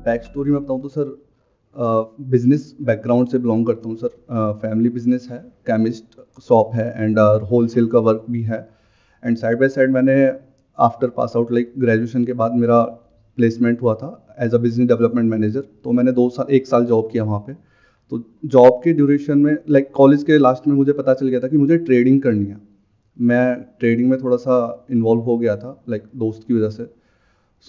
Back story में बताऊँ तो सर बिजनेस बैकग्राउंड से बिलोंग करता हूँ सर। फैमिली बिजनेस है, केमिस्ट शॉप है एंड होलसेल का वर्क भी है। एंड साइड बाय साइड मैंने after pass out like graduation के बाद मेरा प्लेसमेंट हुआ था as a business development manager. तो मैंने 1 साल जॉब किया वहाँ पे। तो जॉब के ड्यूरेशन में लाइक कॉलेज के लास्ट में मुझे पता चल गया था कि मुझे ट्रेडिंग करनी है। मैं ट्रेडिंग में थोड़ा सा इन्वॉल्व हो गया था लाइक दोस्त की वजह से।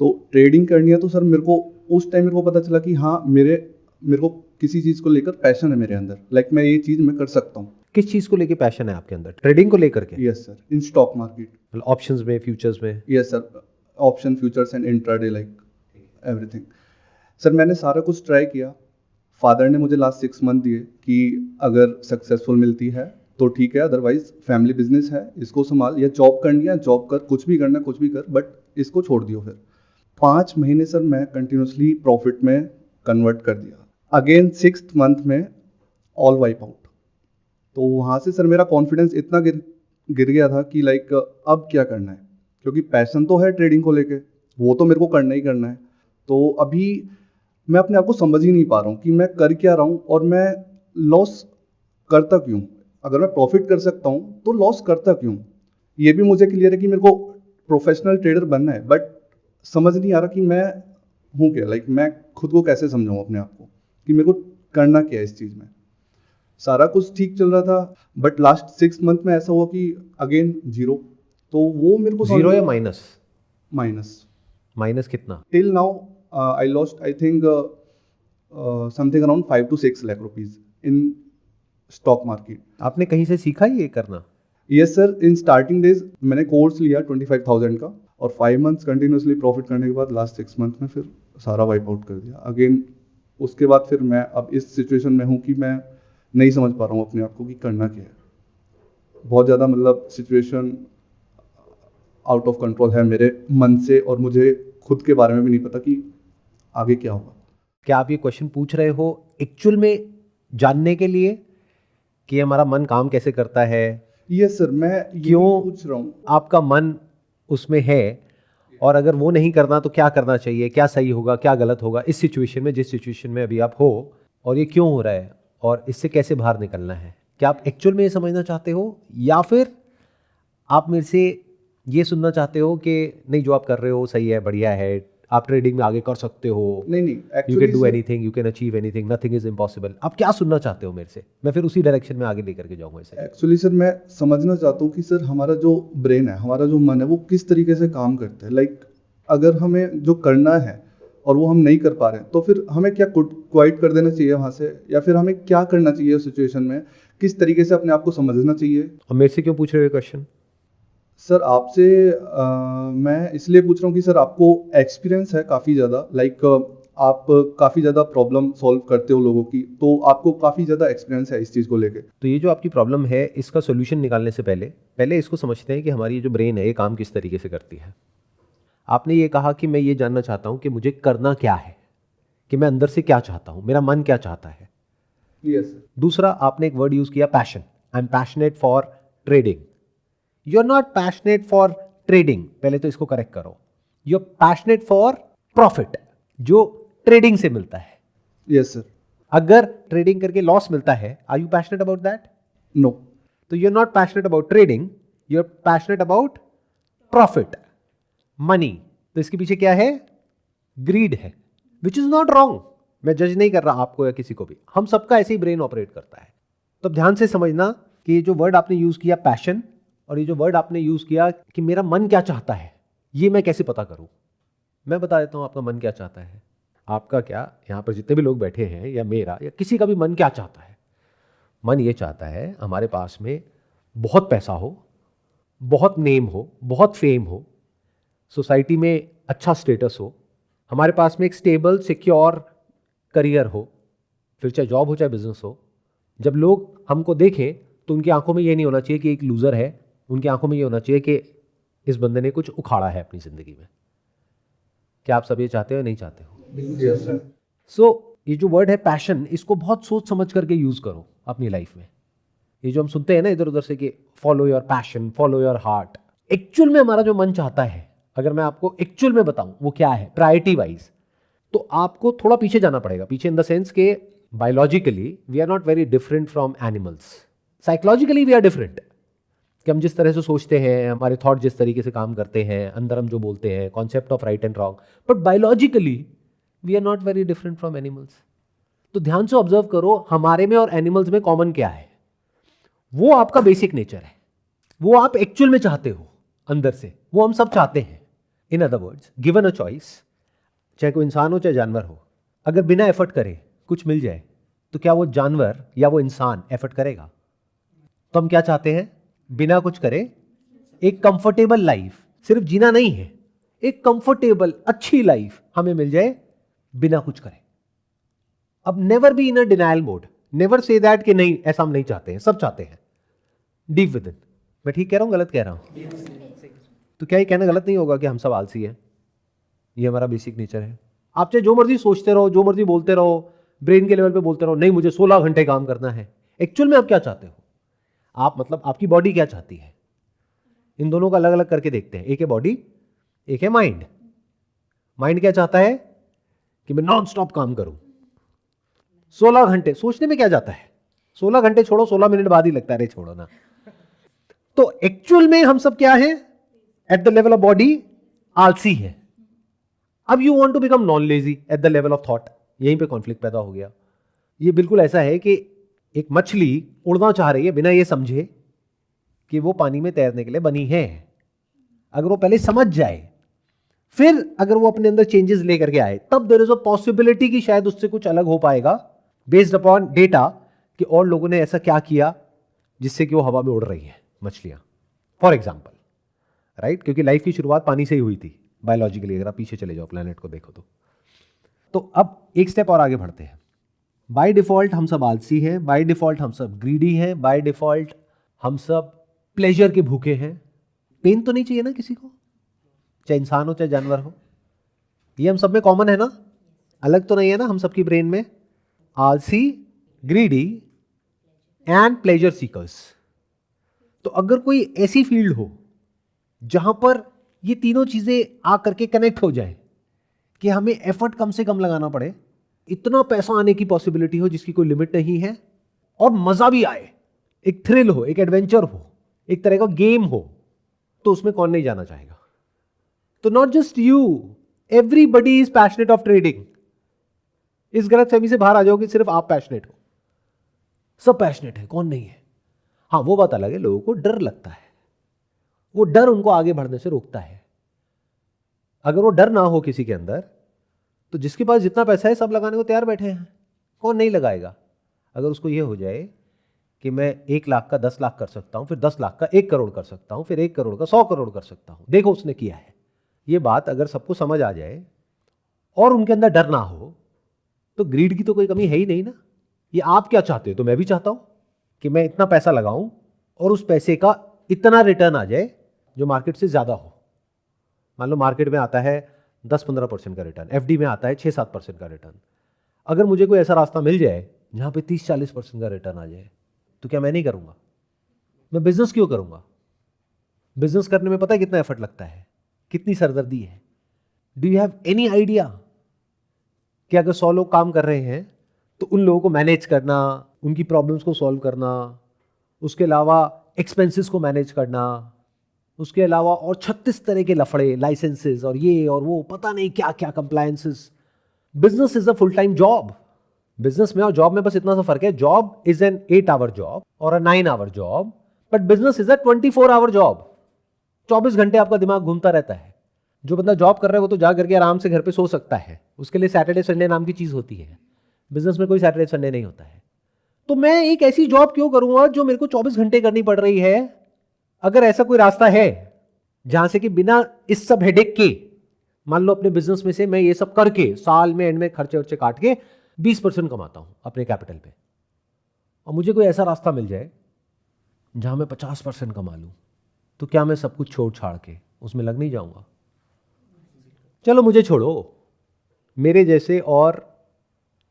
सो ट्रेडिंग करनी है तो सर मेरे को उस टाइम मेरे को पता चला कि हाँ मेरे को किसी चीज़ को लेकर पैशन है मेरे अंदर, लाइक मैं ये चीज़ मैं कर सकता हूँ। किस चीज को लेके पैशन है आपके अंदर? ट्रेडिंग को लेकर के? Yes sir, in stock market. मतलब ऑप्शंस में, फ्यूचर्स में? Yes sir, option futures and intraday like everything. Sir मैंने सारा कुछ ट्राई किया। फादर ने मुझे लास्ट 6 मंथ दिए कि अगर सक्सेसफुल मिलती है तो ठीक है, अदरवाइज फैमिली बिजनेस है, इसको संभाल, या जॉब करनी है जॉब कर, कुछ भी करना कुछ भी कर, बट इसको छोड़ दियो। फिर 5 महीने सर मैं कंटिन्यूसली प्रॉफिट में कन्वर्ट कर दिया। अगेन 6th मंथ में ऑल वाइप आउट। तो वहाँ से सर मेरा कॉन्फिडेंस इतना गिर गया था कि लाइक अब क्या करना है, क्योंकि पैशन तो है ट्रेडिंग को लेके, वो तो मेरे को करना ही करना है। तो अभी मैं अपने आप को समझ ही नहीं पा रहा हूँ कि मैं कर क्या रहा हूँ और मैं लॉस करता क्यों। अगर मैं प्रॉफिट कर सकता हूँ तो लॉस करता क्यों। ये भी मुझे क्लियर है कि मेरे को प्रोफेशनल ट्रेडर बनना है, बट समझ नहीं आ रहा कि मैं हूँ क्या, लाइक मैं खुद को कैसे समझाऊँ अपने आप को कि मेरे को करना क्या है इस चीज़ में। सारा कुछ ठीक चल रहा था, बट लास्ट 6 मंथ में ऐसा हुआ कि अगेन जीरो। तो वो मेरे को जीरो या माइनस? माइनस। माइनस कितना? Till now I lost I think something around 5 to 6 lakh rupees in stock market. आपने कहीं से सीखा ये करना? Yes sir, in starting days मैंने कोर्स लिया 25,000 का, और 5 मंथ्स कंटिन्यूसली प्रॉफिट करने के बाद लास्ट 6 मंथ में फिर सारा वाइप आउट कर दिया अगेन। उसके बाद फिर मैं अब इस सिचुएशन में हूँ कि मैं नहीं समझ पा रहा हूँ अपने आप को कि करना क्या है। बहुत ज़्यादा मतलब सिचुएशन आउट ऑफ कंट्रोल है मेरे मन से, और मुझे खुद के बारे में भी नहीं पता कि आगे क्या होगा। क्या आप ये क्वेश्चन पूछ रहे हो एक्चुअल में जानने के लिए कि हमारा मन काम कैसे करता है? यस सर, मैं क्यों पूछ रहा हूँ। आपका मन उसमें है, और अगर वो नहीं करना तो क्या करना चाहिए, क्या सही होगा, क्या गलत होगा इस सिचुएशन में, जिस सिचुएशन में अभी आप हो, और ये क्यों हो रहा है और इससे कैसे बाहर निकलना है। क्या आप एक्चुअल में ये समझना चाहते हो, या फिर आप मेरे से ये सुनना चाहते हो कि नहीं जो आप कर रहे हो सही है, बढ़िया है, आप ट्रेडिंग में आगे कर सकते हो, नहीं you can do anything, you can achieve anything, nothing is impossible. आप क्या सुनना चाहते हो मेरे से? मैं फिर उसी डायरेक्शन में आगे लेकर के जाऊंगा इसे। एक्चुअली सर मैं समझना चाहता हूँ कि सर हमारा जो ब्रेन है, हमारा जो मन है, वो किस तरीके से काम करता है। लाइक अगर हमें जो करना है और वो हम नहीं कर पा रहे हैं, तो फिर हमें क्या क्वाइट कर देना चाहिए वहाँ से, या फिर हमें क्या करना चाहिए उस सिचुएशन में, किस तरीके से अपने आप को समझना चाहिए। और मेरे से क्यों पूछ रहे हो क्वेश्चन? सर आपसे मैं इसलिए पूछ रहा हूँ कि सर आपको एक्सपीरियंस है काफ़ी ज़्यादा, लाइक आप काफ़ी ज़्यादा प्रॉब्लम सॉल्व करते हो लोगों की, तो आपको काफ़ी ज़्यादा एक्सपीरियंस है इस चीज़ को लेके। तो ये जो आपकी प्रॉब्लम है, इसका सोल्यूशन निकालने से पहले इसको समझते हैं कि हमारी ये जो ब्रेन है ये काम किस तरीके से करती है। आपने ये कहा कि मैं ये जानना चाहता हूँ कि मुझे करना क्या है, कि मैं अंदर से क्या चाहता हूँ, मेरा मन क्या चाहता है। Yes sir. दूसरा, आपने एक वर्ड यूज़ किया passion. I am passionate for trading. You are not passionate for trading, पहले तो इसको करेक्ट करो। You are passionate for profit, जो ट्रेडिंग से मिलता है। Yes sir. अगर ट्रेडिंग करके लॉस मिलता है, are you passionate about that? No. तो you are not passionate about trading, you are passionate about profit, money. तो इसके पीछे क्या है? ग्रीड है, विच इज नॉट रॉन्ग। मैं जज नहीं कर रहा आपको या किसी को भी, हम सबका ऐसे ही ब्रेन ऑपरेट करता है। तो ध्यान से समझना कि ये जो वर्ड आपने यूज किया पैशन, और ये जो वर्ड आपने यूज किया कि मेरा मन क्या चाहता है, ये मैं कैसे पता करूं? मैं बता देता हूं आपका मन क्या चाहता है। आपका क्या, यहां पर जितने भी लोग बैठे हैं या मेरा या किसी का भी मन क्या चाहता है? मन ये चाहता है हमारे पास में बहुत पैसा हो, बहुत नेम हो, बहुत फेम हो, सोसाइटी में अच्छा स्टेटस हो, हमारे पास में एक स्टेबल सिक्योर करियर हो, फिर चाहे जॉब हो चाहे बिजनेस हो। जब लोग हमको देखें तो उनकी आंखों में ये नहीं होना चाहिए कि एक लूज़र है, उनकी आंखों में ये होना चाहिए कि इस बंदे ने कुछ उखाड़ा है अपनी ज़िंदगी में। क्या आप सब ये चाहते हो, नहीं चाहते हो? Yes sir. सो ये जो वर्ड है पैशन, इसको बहुत सोच समझ करके यूज़ करो अपनी लाइफ में। ये जो हम सुनते हैं ना इधर उधर से कि follow your passion, follow your heart, actual में हमारा जो मन चाहता है, अगर मैं आपको एक्चुअल में बताऊं वो क्या है, प्रायोरिटी वाइज, तो आपको थोड़ा पीछे जाना पड़ेगा, पीछे इन द सेंस के biologically we are not very different from animals, psychologically we are different, कि हम जिस तरह से सोचते हैं, हमारे थॉट जिस तरीके से काम करते हैं, अंदर हम जो बोलते हैं, concept of right and wrong, but biologically we are not very different from animals. तो ध्यान से ऑब्जर्व करो हमारे में और एनिमल्स में कॉमन क्या है। वो आपका बेसिक नेचर है, वो आप एक्चुअल में चाहते हो अंदर से, वो हम सब चाहते हैं। इन other words, given a choice, चाहे कोई इंसान हो चाहे जानवर हो, अगर बिना एफर्ट करे कुछ मिल जाए तो क्या वो जानवर या वो इंसान एफर्ट करेगा? तो हम क्या चाहते हैं? बिना कुछ करे एक कंफर्टेबल लाइफ, सिर्फ जीना नहीं है, एक कंफर्टेबल अच्छी लाइफ हमें मिल जाए बिना कुछ करे। अब never be in a denial mode, never say that कि नहीं ऐसा हम नहीं चाहते हैं, सब चाहते हैं डीप विद इन। मैं ठीक कह रहा हूं, गलत कह रहा हूं? तो क्या ये कहना गलत नहीं होगा कि हम सब आलसी हैं? ये हमारा बेसिक नेचर है। आप चाहे जो मर्जी सोचते रहो, जो मर्जी बोलते रहो, ब्रेन के लेवल पे बोलते रहो, नहीं मुझे 16 घंटे काम करना है, एक्चुअल में आप क्या चाहते हो? आप मतलब आपकी बॉडी क्या चाहती है? इन दोनों को अलग अलग करके देखते हैं, एक है बॉडी, एक है माइंड। माइंड क्या चाहता है? कि मैं नॉन स्टॉप काम करूं 16 घंटे। सोचने में क्या जाता है? 16 घंटे छोड़ो, 16 मिनट बाद ही लगता है, अरे छोड़ो ना। तो एक्चुअल में हम सब क्या है? At the level of body आलसी है। अब you want to become non lazy at the level of thought, यहीं पे कॉन्फ्लिक्ट पैदा हो गया। ये बिल्कुल ऐसा है कि एक मछली उड़ना चाह रही है बिना ये समझे कि वो पानी में तैरने के लिए बनी है। अगर वो पहले समझ जाए, फिर अगर वो अपने अंदर चेंजेस लेकर के आए, तब देयर इज अ पॉसिबिलिटी कि शायद उससे कुछ अलग हो पाएगा बेस्ड अपॉन डेटा कि और लोगों ने ऐसा क्या किया जिससे कि वो हवा में उड़ रही है मछलियां, फॉर एग्जाम्पल, राइट? क्योंकि लाइफ की शुरुआत पानी से ही हुई थी बायोलॉजिकली, अगर आप पीछे चले जाओ प्लेनेट को देखो तो अब एक स्टेप और आगे बढ़ते हैं। बाय डिफॉल्ट हम सब आलसी हैं, बाय डिफॉल्ट हम सब ग्रीडी हैं, बाय डिफॉल्ट हम सब प्लेजर के भूखे हैं। पेन तो नहीं चाहिए ना किसी को, चाहे इंसान हो चाहे जानवर हो, ये हम सब में कॉमन है ना, अलग तो नहीं है ना हम सबकी ब्रेन में। आलसी, ग्रीडी एंड प्लेजर सीकर्स। तो अगर कोई ऐसी फील्ड हो जहां पर ये तीनों चीजें आकर के कनेक्ट हो जाए कि हमें एफर्ट कम से कम लगाना पड़े, इतना पैसा आने की पॉसिबिलिटी हो जिसकी कोई लिमिट नहीं है, और मजा भी आए, एक थ्रिल हो, एक एडवेंचर हो, एक तरह का गेम हो, तो उसमें कौन नहीं जाना चाहेगा? तो not just you, everybody is passionate of trading. इस गलतफहमी से बाहर आ जाओ कि सिर्फ आप पैशनेट हो, सब पैशनेट है, कौन नहीं है? हाँ, वो बात अलग है, लोगों को डर लगता है, वो डर उनको आगे बढ़ने से रोकता है। अगर वो डर ना हो किसी के अंदर, तो जिसके पास जितना पैसा है सब लगाने को तैयार बैठे हैं, कौन नहीं लगाएगा? अगर उसको ये हो जाए कि मैं 1 लाख का 10 लाख कर सकता हूं, फिर 10 लाख का 1 करोड़ कर सकता हूं, फिर 1 करोड़ का 100 करोड़ कर सकता हूं, देखो उसने किया है। ये बात अगर सबको समझ आ जाए और उनके अंदर डर ना हो, तो ग्रीड की तो कोई कमी है ही नहीं ना। ये आप क्या चाहते हो? तो मैं भी चाहता हूं कि मैं इतना पैसा लगाऊं और उस पैसे का इतना रिटर्न आ जाए जो मार्केट से ज्यादा हो। मान लो मार्केट में आता है 10-15% का रिटर्न, एफडी में आता है 6-7% का रिटर्न। अगर मुझे कोई ऐसा रास्ता मिल जाए जहां पे 30-40% का रिटर्न आ जाए, तो क्या मैं नहीं करूंगा? मैं बिजनेस क्यों करूंगा? बिजनेस करने में पता है कितना एफर्ट लगता है, कितनी सरदर्दी है। Do you have any idea कि अगर 100 लोग काम कर रहे हैं तो उन लोगों को मैनेज करना, उनकी प्रॉब्लम्स को सॉल्व करना, उसके अलावा एक्सपेंसेस को मैनेज करना, उसके अलावा और 36 तरह के लफड़े, लाइसेंसेस और ये और वो, पता नहीं क्या क्या compliances. Business is a full time job. Business में और जॉब में बस इतना सा फर्क है, job is an 8 hour job और a 9 hour job, but business is a 24 hour job. 24 घंटे आपका दिमाग घूमता रहता है। जो बंदा जॉब कर रहा है वो तो जा करके आराम से घर पे सो सकता है, उसके लिए सैटरडे संडे नाम की चीज होती है। बिजनेस में कोई सैटरडे संडे नहीं होता है। तो मैं एक ऐसी जॉब क्यों करूंगा जो मेरे को 24 घंटे करनी पड़ रही है? अगर ऐसा कोई रास्ता है जहां से कि बिना इस सब हेडेक के, मान लो अपने बिजनेस में से मैं ये सब करके साल में एंड में खर्चे वर्चे काट के 20% कमाता हूं अपने कैपिटल पे, और मुझे कोई ऐसा रास्ता मिल जाए जहां मैं 50% कमा लूं, तो क्या मैं सब कुछ छोड़ छाड़ के उसमें लग नहीं जाऊंगा? चलो मुझे छोड़ो, मेरे जैसे और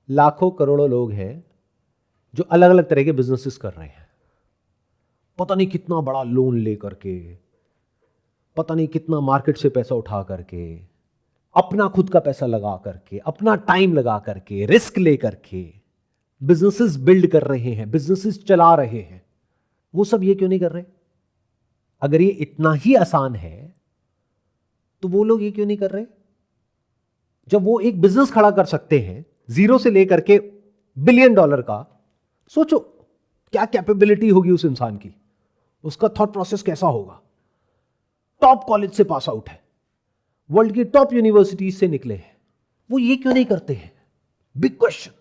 लाखों करोड़ों लोग हैं जो अलग अलग तरह के बिजनेसेस कर रहे हैं। पता नहीं कितना बड़ा लोन ले करके, पता नहीं कितना मार्केट से पैसा उठा करके, अपना खुद का पैसा लगा करके, अपना टाइम लगा करके, रिस्क ले करके बिजनेसेस बिल्ड कर रहे हैं, बिजनेसेस चला रहे हैं, वो सब ये क्यों नहीं कर रहे? अगर ये इतना ही आसान है तो वो लोग ये क्यों नहीं कर रहे? जब वो एक बिजनेस खड़ा कर सकते हैं जीरो से लेकर के $1 बिलियन का, सोचो क्या कैपेबिलिटी होगी उस इंसान की, उसका थॉट प्रोसेस कैसा होगा। टॉप कॉलेज से पास आउट है, वर्ल्ड की टॉप यूनिवर्सिटीज से निकले हैं, वो ये क्यों नहीं करते हैं? Big question.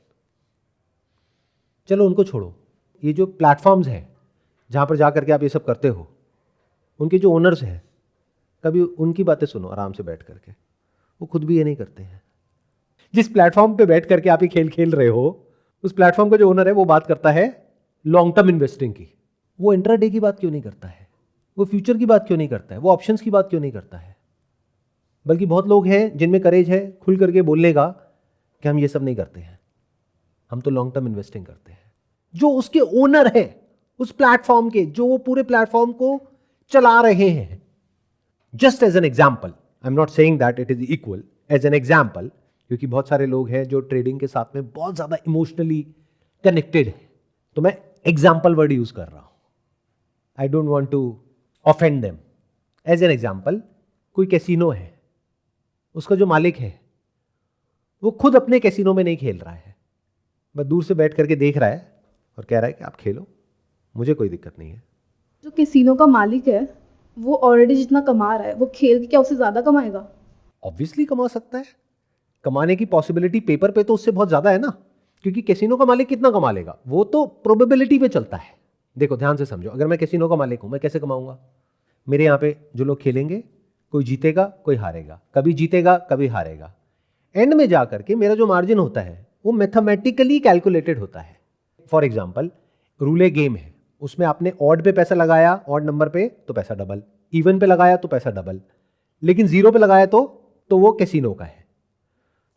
चलो उनको छोड़ो, ये जो प्लेटफॉर्म्स हैं जहां पर जाकर के आप ये सब करते हो, उनके जो ओनर्स हैं, कभी उनकी बातें सुनो आराम से बैठ करके, वो खुद भी ये नहीं करते हैं। जिस प्लेटफॉर्म पे बैठ करके आप ये खेल खेल रहे हो, उस प्लेटफॉर्म का जो ओनर है वो बात करता है लॉन्ग टर्म इन्वेस्टिंग की, वो इंट्राडे की बात क्यों नहीं करता है? वो फ्यूचर की बात क्यों नहीं करता है? वो ऑप्शंस की बात क्यों नहीं करता है? बल्कि बहुत लोग हैं जिनमें करेज है खुल करके बोलने का कि हम ये सब नहीं करते हैं, हम तो लॉन्ग टर्म इन्वेस्टिंग करते हैं। जो उसके ओनर है उस प्लेटफॉर्म के, जो वो पूरे प्लेटफॉर्म को चला रहे हैं, just as an example, I am not saying that it is equal, as an example, क्योंकि बहुत सारे लोग हैं जो ट्रेडिंग के साथ में बहुत ज्यादा इमोशनली कनेक्टेड है, तो मैं एग्जाम्पल वर्ड यूज कर रहा हूं। I don't want to offend them. As an example, कोई कैसीनो है, उसका जो मालिक है वो खुद अपने कैसीनो में नहीं खेल रहा है, बस दूर से बैठ करके देख रहा है और कह रहा है कि आप खेलो, मुझे कोई दिक्कत नहीं है। जो कैसीनो का मालिक है वो ऑलरेडी जितना कमा रहा है, वो खेल के क्या उससे ज्यादा कमाएगा? ऑब्वियसली कमा सकता है, कमाने की पॉसिबिलिटी पेपर पे तो उससे बहुत ज्यादा है ना, क्योंकि कैसीनो का मालिक कितना कमा लेगा वो तो प्रोबेबिलिटी पे चलता है। देखो ध्यान से समझो, अगर मैं कैसीनो का मालिक हूं, मैं कैसे कमाऊंगा? मेरे यहाँ पे जो लोग खेलेंगे, कोई जीतेगा कोई हारेगा, कभी जीतेगा कभी हारेगा, एंड में जाकर के मेरा जो मार्जिन होता है वो मैथमेटिकली कैलकुलेटेड होता है। फॉर एग्जाम्पल, रूले गेम है, उसमें आपने ऑड पे पैसा लगाया, ऑड नंबर पे, तो पैसा डबल, इवन पे लगाया तो पैसा डबल, लेकिन जीरो पे लगाया तो वो कैसीनो का है।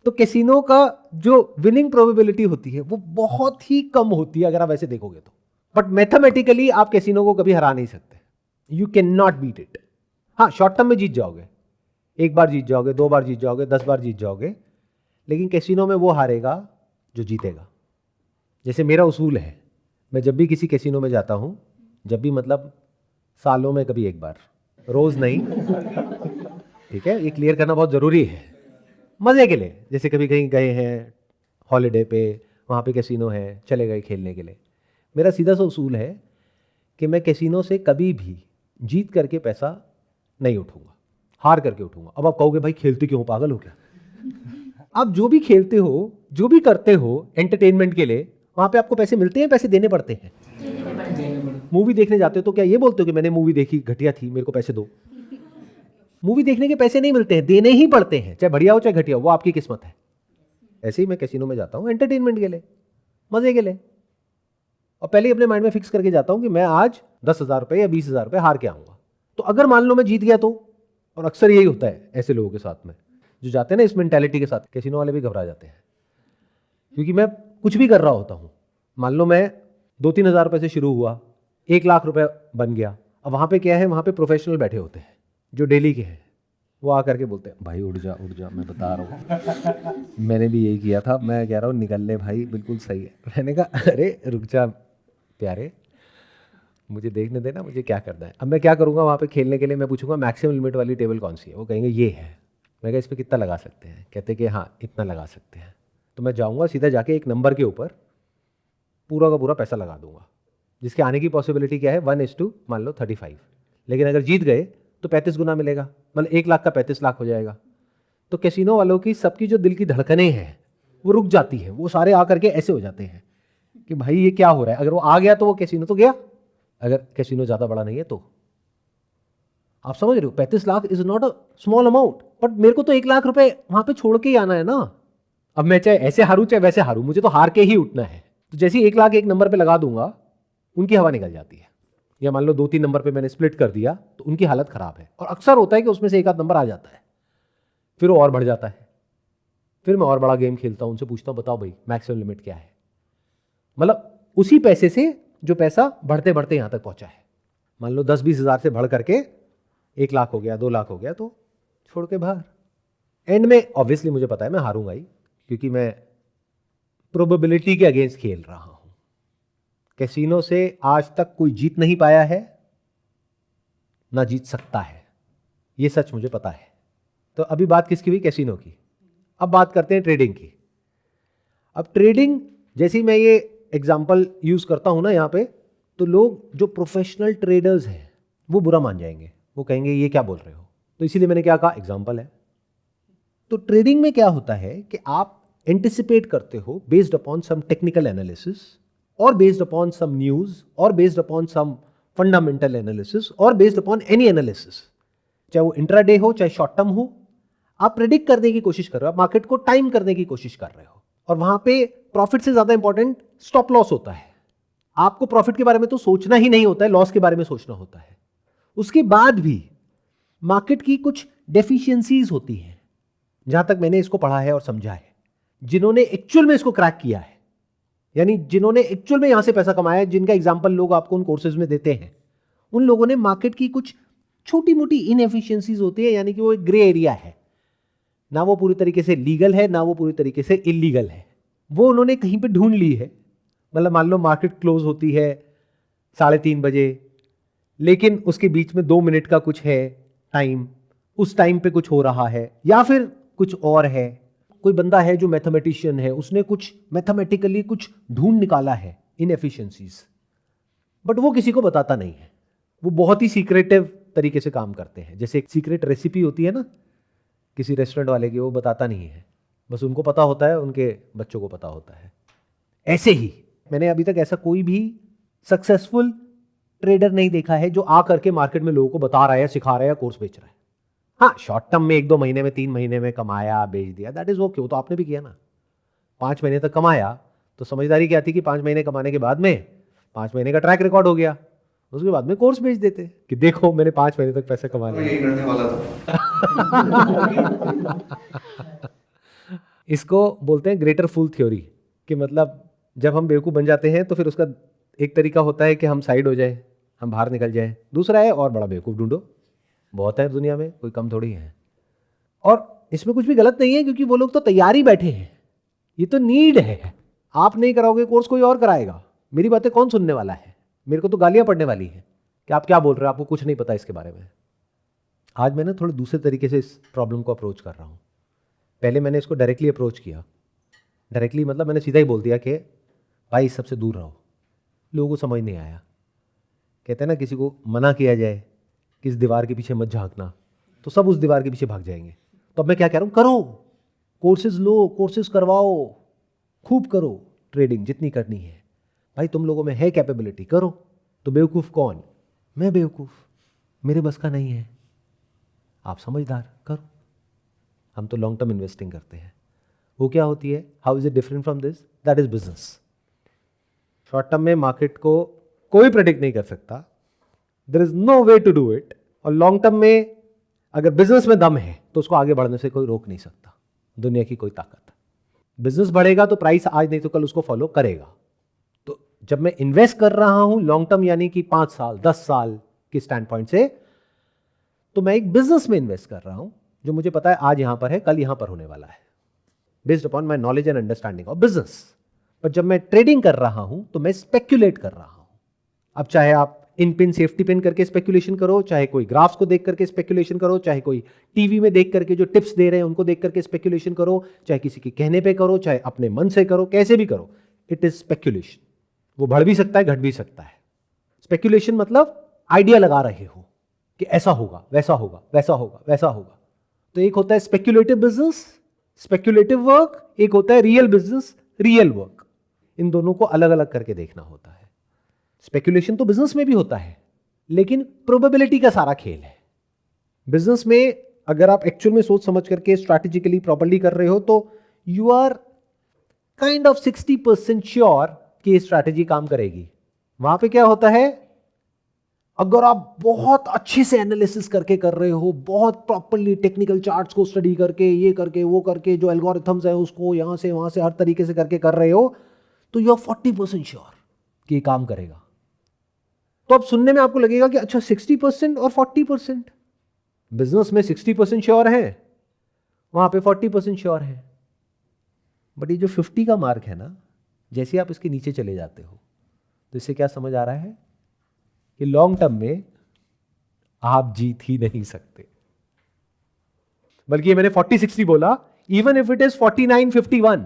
तो कैसीनो का जो विनिंग प्रोबेबिलिटी होती है वो बहुत ही कम होती है अगर आप ऐसे देखोगे तो, बट मैथमेटिकली आप कैसीनो को कभी हरा नहीं सकते, you can not beat it. हाँ, शॉर्ट टर्म में जीत जाओगे, एक बार जीत जाओगे, 2 बार जीत जाओगे, 10 बार जीत जाओगे, लेकिन कैसीनो में वो हारेगा जो जीतेगा। जैसे मेरा उसूल है, मैं जब भी किसी कैसीनो में जाता हूं, जब भी मतलब सालों में कभी एक बार, रोज नहीं, ठीक है, ये क्लियर करना बहुत जरूरी है, मजे के लिए। जैसे कभी कहीं गए हैं हॉलीडे पे, वहां पे कैसीनो है, चले गए खेलने के लिए, मेरा सीधा सा उसूल है कि मैं कैसीनो से कभी भी जीत करके पैसा नहीं उठूंगा, हार करके उठूंगा। अब आप कहोगे भाई खेलते क्यों, पागल हो क्या? आप जो भी खेलते हो, जो भी करते हो एंटरटेनमेंट के लिए, वहां पे आपको पैसे मिलते हैं, पैसे देने पड़ते हैं। मूवी देखने जाते हो तो क्या ये बोलते हो कि मैंने मूवी देखी घटिया थी, मेरे को पैसे दो? मूवी देखने के पैसे नहीं मिलते हैं, देने ही पड़ते हैं, चाहे बढ़िया हो चाहे घटिया हो, वो आपकी किस्मत है। ऐसे ही मैं कैसीनो में जाता हूँ एंटरटेनमेंट के लिए, मजे के लिए, और पहले ही अपने माइंड में फिक्स करके जाता हूं कि मैं आज 10,000 रुपए या 20,000 रुपए हार के आऊंगा। तो अगर मान लो मैं जीत गया तो, और अक्सर यही होता है ऐसे लोगों के साथ में जो जाते हैं ना इस मेंटालिटी के साथ, कैसीनो वाले भी घबरा जाते हैं, क्योंकि मैं कुछ भी कर रहा होता हूं। मान लो मैं 2-3 हज़ार रुपए से शुरू हुआ, 1 लाख रुपए बन गया। अब वहां पे क्या है, वहां पे प्रोफेशनल बैठे होते हैं जो डेली के हैं, वो आकर के बोलते हैं भाई उठ जा उठ जा, मैं बता रहा हूँ मैंने भी यही किया था, मैं कह रहा हूँ निकल ले भाई, बिल्कुल सही है। मैंने कहा अरे रुक जा प्यारे, मुझे देखने देना, मुझे क्या करना है। अब मैं क्या करूँगा, वहाँ पे खेलने के लिए मैं पूछूंगा मैक्सिमम लिमिट वाली टेबल कौन सी है, वो कहेंगे ये है। मैं कहा इस पर कितना लगा सकते हैं, कहते कि हाँ इतना लगा सकते हैं। तो मैं जाऊँगा सीधा जाके एक नंबर के ऊपर पूरा का पूरा पैसा लगा दूंगा, जिसके आने की पॉसिबिलिटी क्या है 1:, मान लो 35, लेकिन अगर जीत गए तो 35 गुना मिलेगा, मतलब 1 लाख का 35 लाख हो जाएगा। तो कैसीनो वालों की सबकी जो दिल की धड़कनें हैं वो रुक जाती है, वो सारे आकर के ऐसे हो जाते हैं कि भाई ये क्या हो रहा है। अगर वो आ गया तो वो कैसीनो तो गया, अगर कैसीनो ज़्यादा बड़ा नहीं है तो। आप समझ रहे हो, 35 lakh is not a small amount, but मेरे को तो 1 लाख रुपए वहां पे छोड़ के ही आना है ना। अब मैं चाहे ऐसे हारूं चाहे वैसे हारूं, मुझे तो हार के ही उठना है। तो जैसे ही 1 लाख एक नंबर पे लगा दूंगा, उनकी हवा निकल जाती है। या मान लो 2-3 नंबर पे मैंने स्प्लिट कर दिया तो उनकी हालत खराब है, और अक्सर होता है कि उसमें से एक आध नंबर आ जाता है, फिर वो और बढ़ जाता है। फिर मैं और बड़ा गेम खेलता हूं, उनसे पूछता हूं बताओ भाई मैक्सिमम लिमिट क्या है। मतलब उसी पैसे से जो पैसा बढ़ते बढ़ते यहां तक पहुंचा है, मान लो 10-20 हज़ार से बढ़ करके 1 लाख हो गया, 2 लाख हो गया, तो छोड़ के बाहर। एंड में ऑब्वियसली मुझे पता है मैं हारूंगा ही, क्योंकि मैं प्रोबेबिलिटी के अगेंस्ट खेल रहा हूं। कैसीनो से आज तक कोई जीत नहीं पाया है, ना जीत सकता है, ये सच मुझे पता है। तो अभी बात किसकी हुई? कैसीनो की। अब बात करते हैं ट्रेडिंग की। अब ट्रेडिंग, जैसे ही मैं ये एग्जांपल यूज करता हूं ना यहां पे, तो लोग जो प्रोफेशनल ट्रेडर्स हैं वो बुरा मान जाएंगे, वो कहेंगे ये क्या बोल रहे हो। तो इसीलिए मैंने क्या कहा, एग्जांपल है। तो ट्रेडिंग में क्या होता है कि आप एंटिसिपेट करते हो based upon some technical analysis, और बेस्ड अपॉन सम न्यूज, और based upon some fundamental analysis, और बेस्ड अपॉन एनी एनालिसिस, चाहे वो इंट्राडे हो चाहे शॉर्ट टर्म हो, आप प्रेडिक्ट करने की कोशिश कर रहे हो, आप मार्केट को टाइम करने की कोशिश कर रहे हो। और वहां पे प्रॉफिट से ज्यादा इंपॉर्टेंट स्टॉप लॉस होता है। आपको प्रॉफिट के बारे में तो सोचना ही नहीं होता है, लॉस के बारे में सोचना होता है। उसके बाद भी मार्केट की कुछ डेफिशिएंसीज होती हैं, जहां तक मैंने इसको पढ़ा है और समझा है। जिन्होंने एक्चुअल में इसको क्रैक किया है, यानी जिन्होंने एक्चुअल में यहां से पैसा कमाया है, जिनका एग्जाम्पल लोग आपको उन कोर्सेज में देते हैं, उन लोगों ने मार्केट की कुछ छोटी मोटी इनएफिशिएंसीज होती है, यानी कि वो एक ग्रे एरिया है, ना वो पूरी तरीके से लीगल है ना वो पूरी तरीके से इलीगल है, वो उन्होंने कहीं पे ढूंढ ली है। मतलब मान लो मार्केट क्लोज होती है 3:30 बजे, लेकिन उसके बीच में 2 मिनट का कुछ है टाइम, उस टाइम पे कुछ हो रहा है, या फिर कुछ और है। कोई बंदा है जो मैथमेटिशियन है, उसने कुछ मैथमेटिकली कुछ ढूंढ निकाला है इनएफिशिएंसीज, बट वो किसी को बताता नहीं है। वो बहुत ही सीक्रेटिव तरीके से काम करते हैं। जैसे एक सीक्रेट रेसिपी होती है ना किसी रेस्टोरेंट वाले की, वो बताता नहीं है, बस उनको पता होता है, उनके बच्चों को पता होता है। ऐसे ही मैंने अभी तक ऐसा कोई भी सक्सेसफुल ट्रेडर नहीं देखा है जो आ करके मार्केट में लोगों को बता रहा है, सिखा रहा है या कोर्स बेच रहा है। हाँ, शॉर्ट टर्म में 1-2 महीने में 3 महीने में कमाया, बेच दिया, दैट इज ओके, वो तो आपने भी किया ना। 5 महीने तक कमाया तो समझदारी क्या थी कि 5 महीने कमाने के बाद में 5 महीने का ट्रैक रिकॉर्ड हो गया, उसके बाद में कोर्स बेच देते कि देखो मैंने 5 महीने तक पैसे कमा लिए। यही करने वाला था। इसको बोलते हैं ग्रेटर फूल थ्योरी, कि मतलब जब हम बेवकूफ़ बन जाते हैं तो फिर उसका एक तरीका होता है कि हम साइड हो जाए, हम बाहर निकल जाएं। दूसरा है और बड़ा बेवकूफ़ ढूंढो, बहुत है दुनिया में, कोई कम थोड़ी है। और इसमें कुछ भी गलत नहीं है, क्योंकि वो लोग तो तैयार ही बैठे हैं, ये तो नीड है। आप नहीं कराओगे कोर्स, कोई और कराएगा। मेरी बातें कौन सुनने वाला है? मेरे को तो गालियां पड़ने वाली है कि आप क्या बोल रहे हो, आपको कुछ नहीं पता इसके बारे में। आज मैं ना थोड़े दूसरे तरीके से इस प्रॉब्लम को अप्रोच कर रहा हूँ। पहले मैंने इसको डायरेक्टली अप्रोच किया। डायरेक्टली मतलब मैंने सीधा ही बोल दिया कि भाई इस सबसे दूर रहो। लोगों को समझ नहीं आया। कहते हैं ना, किसी को मना किया जाए कि इस दीवार के पीछे मत झांकना, तो सब उस दीवार के पीछे भाग जाएंगे। तो अब मैं क्या कह रहा हूँ, करो कोर्सेज, लो कोर्सेज करवाओ, खूब करो ट्रेडिंग जितनी करनी है। भाई तुम लोगों में है कैपेबिलिटी, करो। तो बेवकूफ़ कौन? मैं बेवकूफ़, मेरे बस का नहीं है। आप समझदार, करो। हम तो लॉन्ग टर्म इन्वेस्टिंग करते हैं। वो क्या होती है, how is it different from this? That is business. Short term में मार्केट को कोई प्रेडिक्ट नहीं कर सकता, there is no way to do it. और लॉन्ग टर्म में अगर बिजनेस में दम है तो उसको आगे बढ़ने से कोई रोक नहीं सकता, दुनिया की कोई ताकत। बिजनेस बढ़ेगा तो प्राइस आज नहीं तो कल उसको फॉलो करेगा। तो जब मैं इन्वेस्ट कर रहा हूं लॉन्ग टर्म, यानी कि 5 साल 10 साल के स्टैंड पॉइंट से, तो मैं एक बिजनेस में इन्वेस्ट कर रहा हूं जो मुझे पता है आज यहां पर है, कल यहां पर होने वाला है, based upon my knowledge and understanding of business. पर जब मैं ट्रेडिंग कर रहा हूं तो मैं स्पेक्यूलेट कर रहा हूं। अब चाहे आप इन पिन सेफ्टी पिन करके स्पेक्यूलेशन करो, चाहे कोई ग्राफ्स को देख करके स्पेक्यूलेशन करो, चाहे कोई टीवी में देख करके जो टिप्स दे रहे हैं उनको देख करके स्पेक्यूलेशन करो, चाहे किसी के कहने पे करो, चाहे अपने मन से करो, कैसे भी करो, इट इज स्पेक्यूलेशन। वो बढ़ भी सकता है, घट भी सकता है। स्पेक्यूलेशन मतलब आइडिया लगा रहे हो कि ऐसा होगा, वैसा होगा, वैसा होगा, वैसा होगा। तो एक होता है स्पेक्यूलेटिव बिजनेस, स्पेक्यूलेटिव वर्क, एक होता है रियल बिजनेस, रियल वर्क। इन दोनों को अलग अलग करके देखना होता है। स्पेक्यूलेशन तो बिजनेस में भी होता है, लेकिन प्रोबेबिलिटी का सारा खेल है। बिजनेस में अगर आप एक्चुअल में सोच समझ करके स्ट्रैटेजिकली प्रॉपर्ली कर रहे हो तो you are kind of 60% sure कि स्ट्रैटेजी काम करेगी। वहां पे क्या होता है, अगर आप बहुत अच्छे से एनालिसिस करके कर रहे हो, बहुत प्रॉपर्ली टेक्निकल चार्ट्स को स्टडी करके, ये करके वो करके, जो एल्गोरिथम्स है उसको यहां से वहां से हर तरीके से करके कर रहे हो, तो यू आर 40% श्योर कि ये काम करेगा। तो अब सुनने में आपको लगेगा कि अच्छा 60% और 40%। बिजनेस में 60% श्योर है वहाँ पे 40% श्योर है। बट ये जो 50 का मार्क है ना, जैसे आप इसके नीचे चले जाते हो तो इससे क्या समझ आ रहा है कि लॉन्ग टर्म में आप जीत ही नहीं सकते। बल्कि ये मैंने 40-60 बोला, even if it is 49-51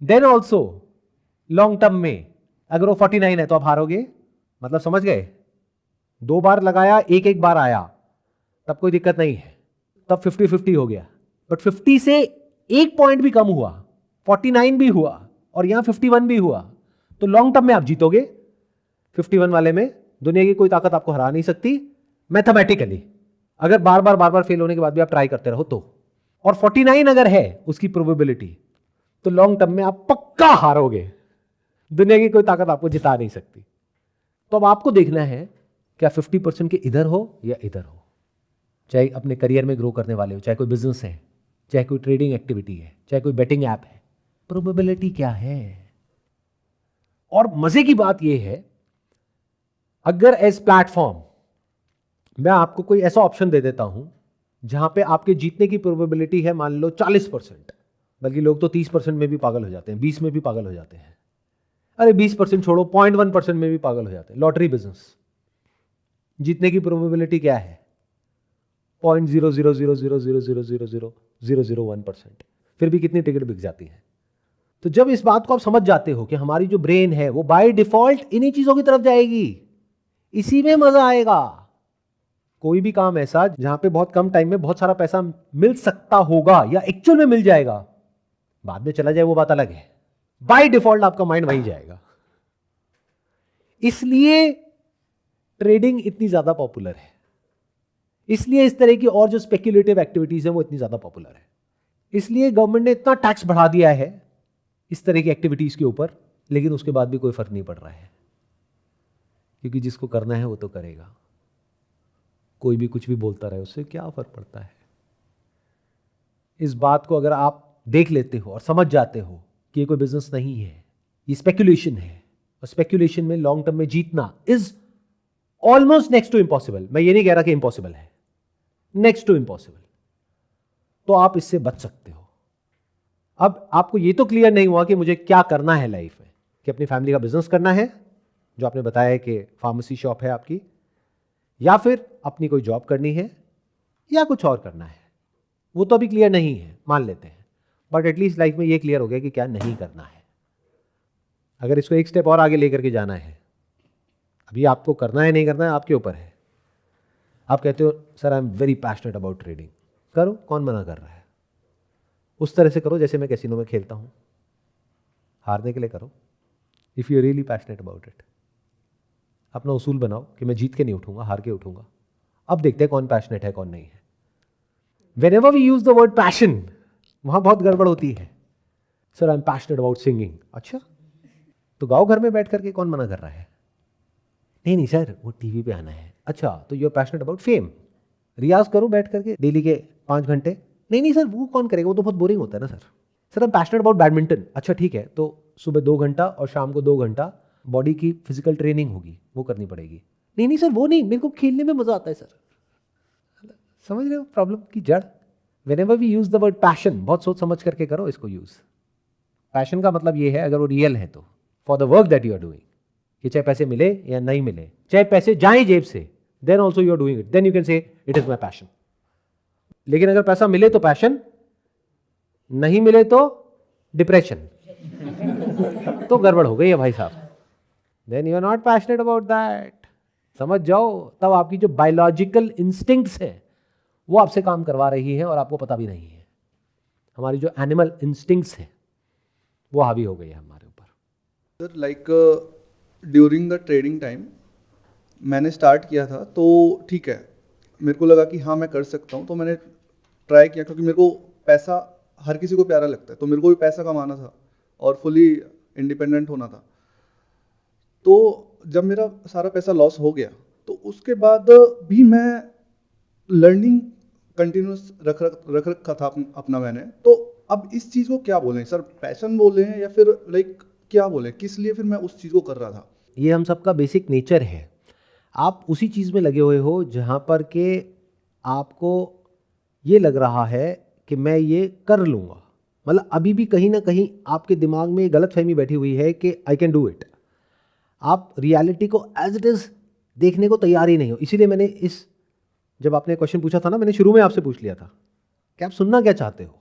then also long term में अगर वो 49 है तो आप हारोगे। मतलब समझ गए, 2 बार लगाया, एक बार आया, तब कोई दिक्कत नहीं है, तब 50-50 हो गया। बट 50 से 1 पॉइंट भी कम हुआ, 49 भी हुआ और यहां 51 भी हुआ, तो लॉन्ग टर्म में आप जीतोगे। 51 वाले में दुनिया की कोई ताकत आपको हरा नहीं सकती मैथमेटिकली, अगर बार बार फेल होने के बाद भी आप ट्राई करते रहो तो। और 49 अगर है उसकी प्रोबेबिलिटी, तो लॉन्ग टर्म में आप पक्का हारोगे, दुनिया की कोई ताकत आपको जिता नहीं सकती। तो अब आपको देखना है क्या 50% के इधर हो या इधर हो, चाहे अपने करियर में ग्रो करने वाले हो, चाहे कोई बिजनेस है, चाहे कोई ट्रेडिंग एक्टिविटी है, चाहे कोई बेटिंग ऐप है, प्रोबेबिलिटी क्या है। और मजे की बात यह है, अगर एज प्लेटफॉर्म मैं आपको कोई ऐसा ऑप्शन दे देता हूं जहां पे आपके जीतने की प्रोबेबिलिटी है मान लो 40%, बल्कि लोग तो 30% में भी पागल हो जाते हैं, 20 में भी पागल हो जाते हैं, अरे 20% छोड़ो 0.1% में भी पागल हो जाते हैं। लॉटरी बिजनेस, जीतने की प्रोबेबिलिटी क्या है? 0.00000000001%। फिर भी कितनी टिकट बिक जाती है। तो जब इस बात को आप समझ जाते हो कि हमारी जो ब्रेन है वो बाय डिफॉल्ट इन्हीं चीजों की तरफ जाएगी, इसी में मजा आएगा। कोई भी काम ऐसा जहां पे बहुत कम टाइम में बहुत सारा पैसा मिल सकता होगा या एक्चुअल में मिल जाएगा, बाद में चला जाए वो बात अलग है, बाय डिफॉल्ट आपका माइंड वहीं जाएगा। इसलिए ट्रेडिंग इतनी ज्यादा पॉपुलर है, इसलिए इस तरह की और जो स्पेक्युलेटिव एक्टिविटीज है वो इतनी ज्यादा पॉपुलर है, इसलिए गवर्नमेंट ने इतना टैक्स बढ़ा दिया है इस तरह की एक्टिविटीज के ऊपर, लेकिन उसके बाद भी कोई फर्क नहीं पड़ रहा है, क्योंकि जिसको करना है वो तो करेगा। कोई भी कुछ भी बोलता रहे, उससे क्या फर्क पड़ता है। इस बात को अगर आप देख लेते हो और समझ जाते हो कि ये कोई बिजनेस नहीं है, ये स्पेक्युलेशन है, और स्पेक्युलेशन में लॉन्ग टर्म में जीतना is almost next to impossible. मैं ये नहीं कह रहा कि इम्पॉसिबल है, नेक्स्ट टू इम्पॉसिबल, तो आप इससे बच सकते हो। अब आपको ये तो क्लियर नहीं हुआ कि मुझे क्या करना है लाइफ में, कि अपनी फैमिली का बिजनेस करना है, जो आपने बताया है कि फार्मेसी शॉप है आपकी, या फिर अपनी कोई जॉब करनी है, या कुछ और करना है। वो तो अभी क्लियर नहीं है, मान लेते हैं, बट एटलीस्ट लाइफ में ये क्लियर हो गया कि क्या नहीं करना है। अगर इसको एक स्टेप और आगे लेकर के जाना है, अभी आपको करना है नहीं करना है आपके ऊपर है। आप कहते हो sir I am very passionate about trading, करो, कौन मना कर रहा है। उस तरह से करो जैसे मैं कैसीनो में खेलता हूं, हारने के लिए करो। If you really passionate about it, अपना उसूल बनाओ कि मैं जीत के नहीं उठूंगा, हार के उठूंगा। अब देखते हैं कौन पैशनेट है कौन नहीं है। Whenever we use the word passion, वहां बहुत गड़बड़ होती है। Sir I am passionate about singing, अच्छा तो गाओ घर में बैठ करके, कौन मना कर रहा है। नहीं नहीं सर वो टीवी पे आना है, अच्छा तो you are passionate about fame, रियाज करो बैठ करके डेली के 5 घंटे। नहीं नहीं सर वो कौन करेगा, वो तो बहुत बोरिंग होता है ना sir. Sir I am passionate about badminton, अच्छा ठीक है तो सुबह 2 घंटा और शाम को 2 घंटा बॉडी की फिजिकल ट्रेनिंग होगी, वो करनी पड़ेगी। नहीं नहीं सर वो नहीं, मेरे को खेलने में मजा आता है सर। समझ रहे हो प्रॉब्लम की जड़। Whenever we use the word passion, बहुत सोच समझ करके करो इसको यूज। पैशन का मतलब ये है अगर वो रियल है तो, for the work that you are doing, कि चाहे पैसे मिले या नहीं मिले, चाहे पैसे जाए जेब से, then also you are doing it, then you can say it is my passion. लेकिन अगर पैसा मिले तो पैशन, नहीं मिले तो डिप्रेशन, तो गड़बड़ हो गई है भाई साहब। Then you are not passionate about that. समझ जाओ, तब आपकी जो बायोलॉजिकल इंस्टिंक्ट्स है वो आपसे काम करवा रही है और आपको पता भी नहीं है। हमारी जो एनिमल इंस्टिंक्ट्स है वो हावी हो गई है हमारे ऊपर। Sir like during the trading time मैंने स्टार्ट किया था, तो ठीक है मेरे को लगा कि हाँ मैं कर सकता हूँ, तो मैंने ट्राई किया, क्योंकि मेरे को पैसा हर किसी को प्यारा लगता है, तो मेरे को भी पैसा कमाना था और फुली इंडिपेंडेंट होना था। तो जब मेरा सारा पैसा लॉस हो गया तो उसके बाद भी मैं लर्निंग कंटिन्यूस रख रखा था अपना मैंने। तो अब इस चीज़ को क्या बोलें सर, पैशन बोले हैं या फिर लाइक क्या बोले, किस लिए फिर मैं उस चीज़ को कर रहा था। ये हम सबका बेसिक नेचर है। आप उसी चीज़ में लगे हुए हो जहाँ पर के आपको ये लग रहा है कि मैं ये कर लूँगा। मतलब अभी भी कहीं ना कहीं आपके दिमाग में गलत फहमी बैठी हुई है कि आई कैन डू इट। आप रियलिटी को एज इट इज़ देखने को तैयार ही नहीं हो। इसीलिए मैंने जब आपने क्वेश्चन पूछा था ना, मैंने शुरू में आपसे पूछ लिया था कि आप सुनना क्या चाहते हो,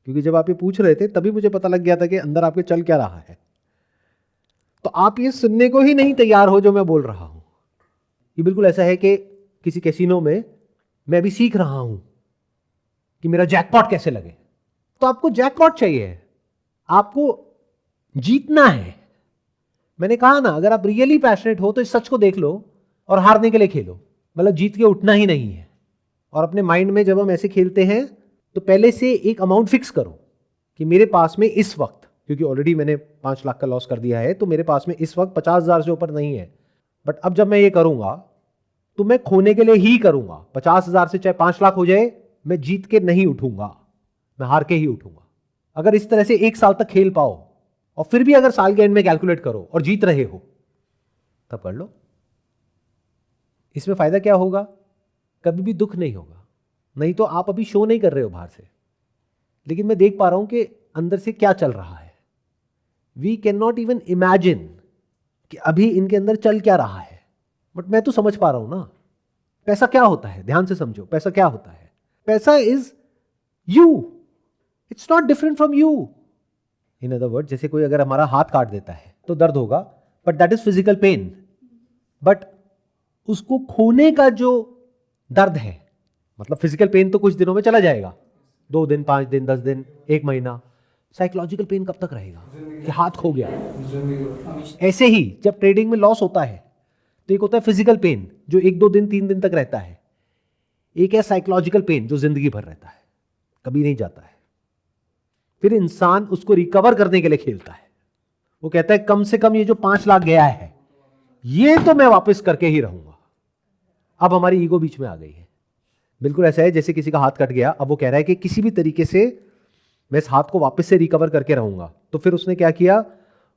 क्योंकि जब आप ये पूछ रहे थे तभी मुझे पता लग गया था कि अंदर आपके चल क्या रहा है। तो आप ये सुनने को ही नहीं तैयार हो जो मैं बोल रहा हूं। ये बिल्कुल ऐसा है कि किसी कैसीनो में मैं भी सीख रहा हूं कि मेरा जैकपॉट कैसे लगे। तो आपको जैकपॉट चाहिए, आपको जीतना है। मैंने कहा ना, अगर आप रियली पैशनेट हो तो इस सच को देख लो और हारने के लिए खेलो, मतलब जीत के उठना ही नहीं है। और अपने माइंड में जब हम ऐसे खेलते हैं तो पहले से एक अमाउंट फिक्स करो कि मेरे पास में इस वक्त, क्योंकि ऑलरेडी मैंने 5 लाख का लॉस कर दिया है, तो मेरे पास में इस वक्त 50,000 से ऊपर नहीं है। बट अब जब मैं ये करूंगा तो मैं खोने के लिए ही करूंगा। 50,000 से चाहे 5 लाख हो जाए, मैं जीत के नहीं उठूंगा, मैं हार के ही उठूंगा। अगर इस तरह से 1 साल तक खेल पाओ और फिर भी अगर साल के एंड में कैलकुलेट करो और जीत रहे हो, तब कर लो। इसमें फायदा क्या होगा? कभी भी दुख नहीं होगा। नहीं तो आप अभी शो नहीं कर रहे हो बाहर से, लेकिन मैं देख पा रहा हूं कि अंदर से क्या चल रहा है। We can not even imagine कि अभी इनके अंदर चल क्या रहा है, बट मैं तो समझ पा रहा हूं ना। पैसा क्या होता है? ध्यान से समझो, पैसा क्या होता है? पैसा is you, it's not different from you. In other word, जैसे कोई अगर हमारा हाथ काट देता है तो दर्द होगा, but that is physical pain. But उसको खोने का जो दर्द है, मतलब फिजिकल पेन तो कुछ दिनों में चला जाएगा, 2 दिन, 5 दिन, 10 दिन, 1 महीना। साइकोलॉजिकल पेन कब तक रहेगा कि हाथ खो गया? ऐसे ही जब ट्रेडिंग में लॉस होता है तो एक होता है फिजिकल पेन जो 1-2 दिन, 3 दिन तक रहता है। एक है साइकोलॉजिकल पेन जो जिंदगी भर रहता है, कभी नहीं जाता है। फिर इंसान उसको रिकवर करने के लिए खेलता है। वो कहता है कम से कम ये जो 5 लाख गया है ये तो मैं वापस करके ही रहूंगा। अब हमारी ईगो बीच में आ गई है। बिल्कुल ऐसा है जैसे किसी का हाथ कट गया, अब वो कह रहा है कि किसी भी तरीके से मैं इस हाथ को वापस से रिकवर करके रहूंगा। तो फिर उसने क्या किया?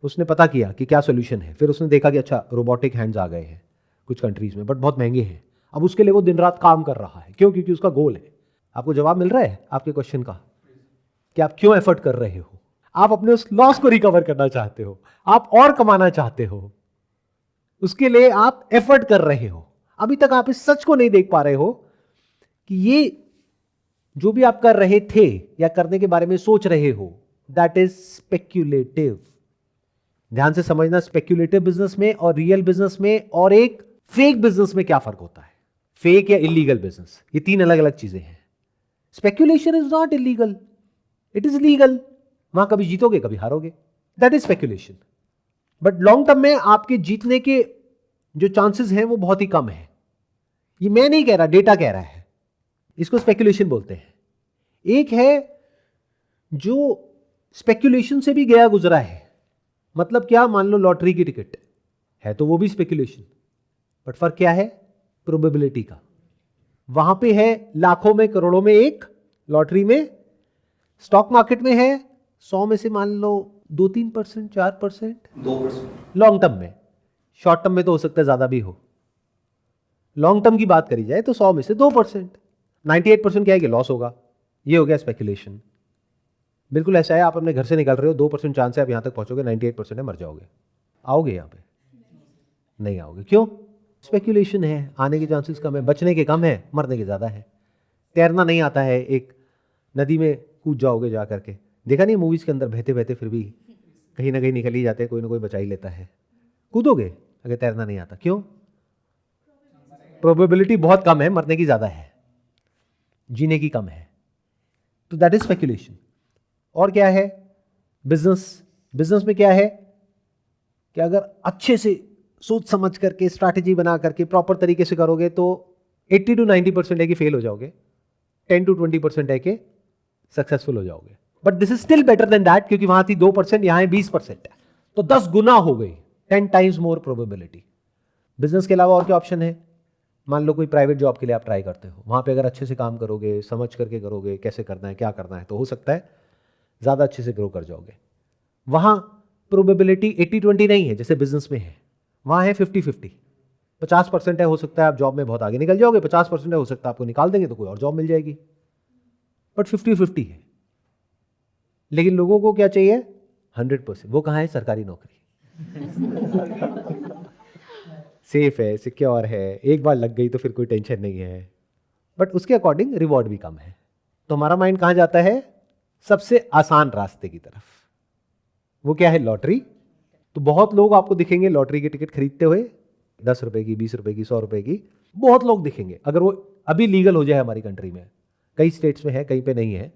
उसने पता किया कि क्या सोल्यूशन है। फिर उसने देखा कि अच्छा रोबोटिक हैंड्स आ गए हैं कुछ कंट्रीज में, बट बहुत महंगे हैं। अब उसके लिए वो दिन रात काम कर रहा है। क्यों? क्योंकि उसका गोल है। आपको जवाब मिल रहा है आपके क्वेश्चन का कि आप क्यों एफर्ट कर रहे हो? आप अपने उस लॉस को रिकवर करना चाहते हो, आप और कमाना चाहते हो, उसके लिए आप एफर्ट कर रहे हो। अभी तक आप इस सच को नहीं देख पा रहे हो कि ये जो भी आप कर रहे थे या करने के बारे में सोच रहे हो, दैट इज स्पेक्यूलेटिव। ध्यान से समझना, स्पेक्यूलेटिव बिजनेस में और रियल बिजनेस में और एक फेक बिजनेस में क्या फर्क होता है। फेक या इलीगल बिजनेस, ये 3 अलग अलग चीजें हैं। Speculation is not illegal, it is legal. वहां कभी जीतोगे कभी हारोगे, that is speculation. But long term में आपके जीतने के जो चांसेस हैं वो बहुत ही कम है। ये मैं नहीं कह रहा, डेटा कह रहा है। इसको स्पेक्यूलेशन बोलते हैं। एक है जो स्पेक्यूलेशन से भी गया गुजरा है। मतलब क्या? मान लो लॉटरी की टिकट है तो वो भी स्पेक्यूलेशन, बट फर्क क्या है? प्रोबेबिलिटी का। वहां पे है लाखों में, करोड़ों में एक, लॉटरी में, स्टॉक मार्केट में है 100 में से मान लो 2-3%, 4%, 2%। लॉन्ग टर्म में। शॉर्ट टर्म में तो हो सकता है ज्यादा भी हो। लॉन्ग टर्म की बात करी जाए तो 100 में से 2%, 98% क्या है कि लॉस होगा। ये हो गया स्पेक्यूलेशन। बिल्कुल ऐसा है, आप अपने घर से निकल रहे हो, 2% चांस है आप यहां तक पहुंचोगे, 98% है मर जाओगे। आओगे यहां पे? नहीं आओगे। क्यों? स्पेक्यूलेशन है, आने के चांसेस कम है, बचने के कम है, मरने के ज्यादा है। तैरना नहीं आता है, एक नदी में कूद जाओगे जा करके। देखा नहीं मूवीज के अंदर, बहते बहते फिर भी कहीं ना कहीं निकल ही जाते हैं, कोई ना कोई बचा ही लेता है। कूदोगे अगर तैरना नहीं आता। क्यों? प्रोबेबिलिटी बहुत कम है, मरने की ज्यादा है, जीने की कम है। तो दैट इज स्पेक्यूलेशन। और क्या है? बिजनेस में क्या है कि अगर अच्छे से सोच समझ करके, स्ट्रैटेजी बना करके, प्रॉपर तरीके से करोगे तो 80 to 90% है कि फेल हो जाओगे, 10 to 20% है कि सक्सेसफुल हो जाओगे। But this is still better than that, क्योंकि वहां थी 2%, यहां है 20%, तो 10 गुना हो गई, 10 टाइम्स मोर प्रोबेबिलिटी। बिजनेस के अलावा और क्या ऑप्शन है? मान लो कोई प्राइवेट जॉब के लिए आप ट्राई करते हो, वहां पे अगर अच्छे से काम करोगे, समझ करके करोगे कैसे करना है, क्या करना है, तो हो सकता है ज़्यादा अच्छे से ग्रो कर जाओगे। वहां प्रोबेबिलिटी 80-20 नहीं है जैसे बिजनेस में है, वहां है 50-50। 50% है, हो सकता है आप जॉब में बहुत आगे निकल जाओगे, 50% है, हो सकता है आपको निकाल देंगे तो कोई और जॉब मिल जाएगी। बट 50-50 है। लेकिन लोगों को क्या चाहिए? 100%। वो कहाँ है? सरकारी नौकरी। सेफ है, सिक्योर है, एक बार लग गई तो फिर कोई टेंशन नहीं है, बट उसके अकॉर्डिंग रिवॉर्ड भी कम है। तो हमारा माइंड कहाँ जाता है? सबसे आसान रास्ते की तरफ। वो क्या है? लॉटरी। तो बहुत लोग आपको दिखेंगे लॉटरी की टिकट खरीदते हुए, 10 रुपए की, 20 रुपए की, 100 रुपए की, बहुत लोग दिखेंगे। अगर वो अभी लीगल हो जाए हमारी कंट्री में, कई स्टेट्स में है, कहीं पे नहीं है,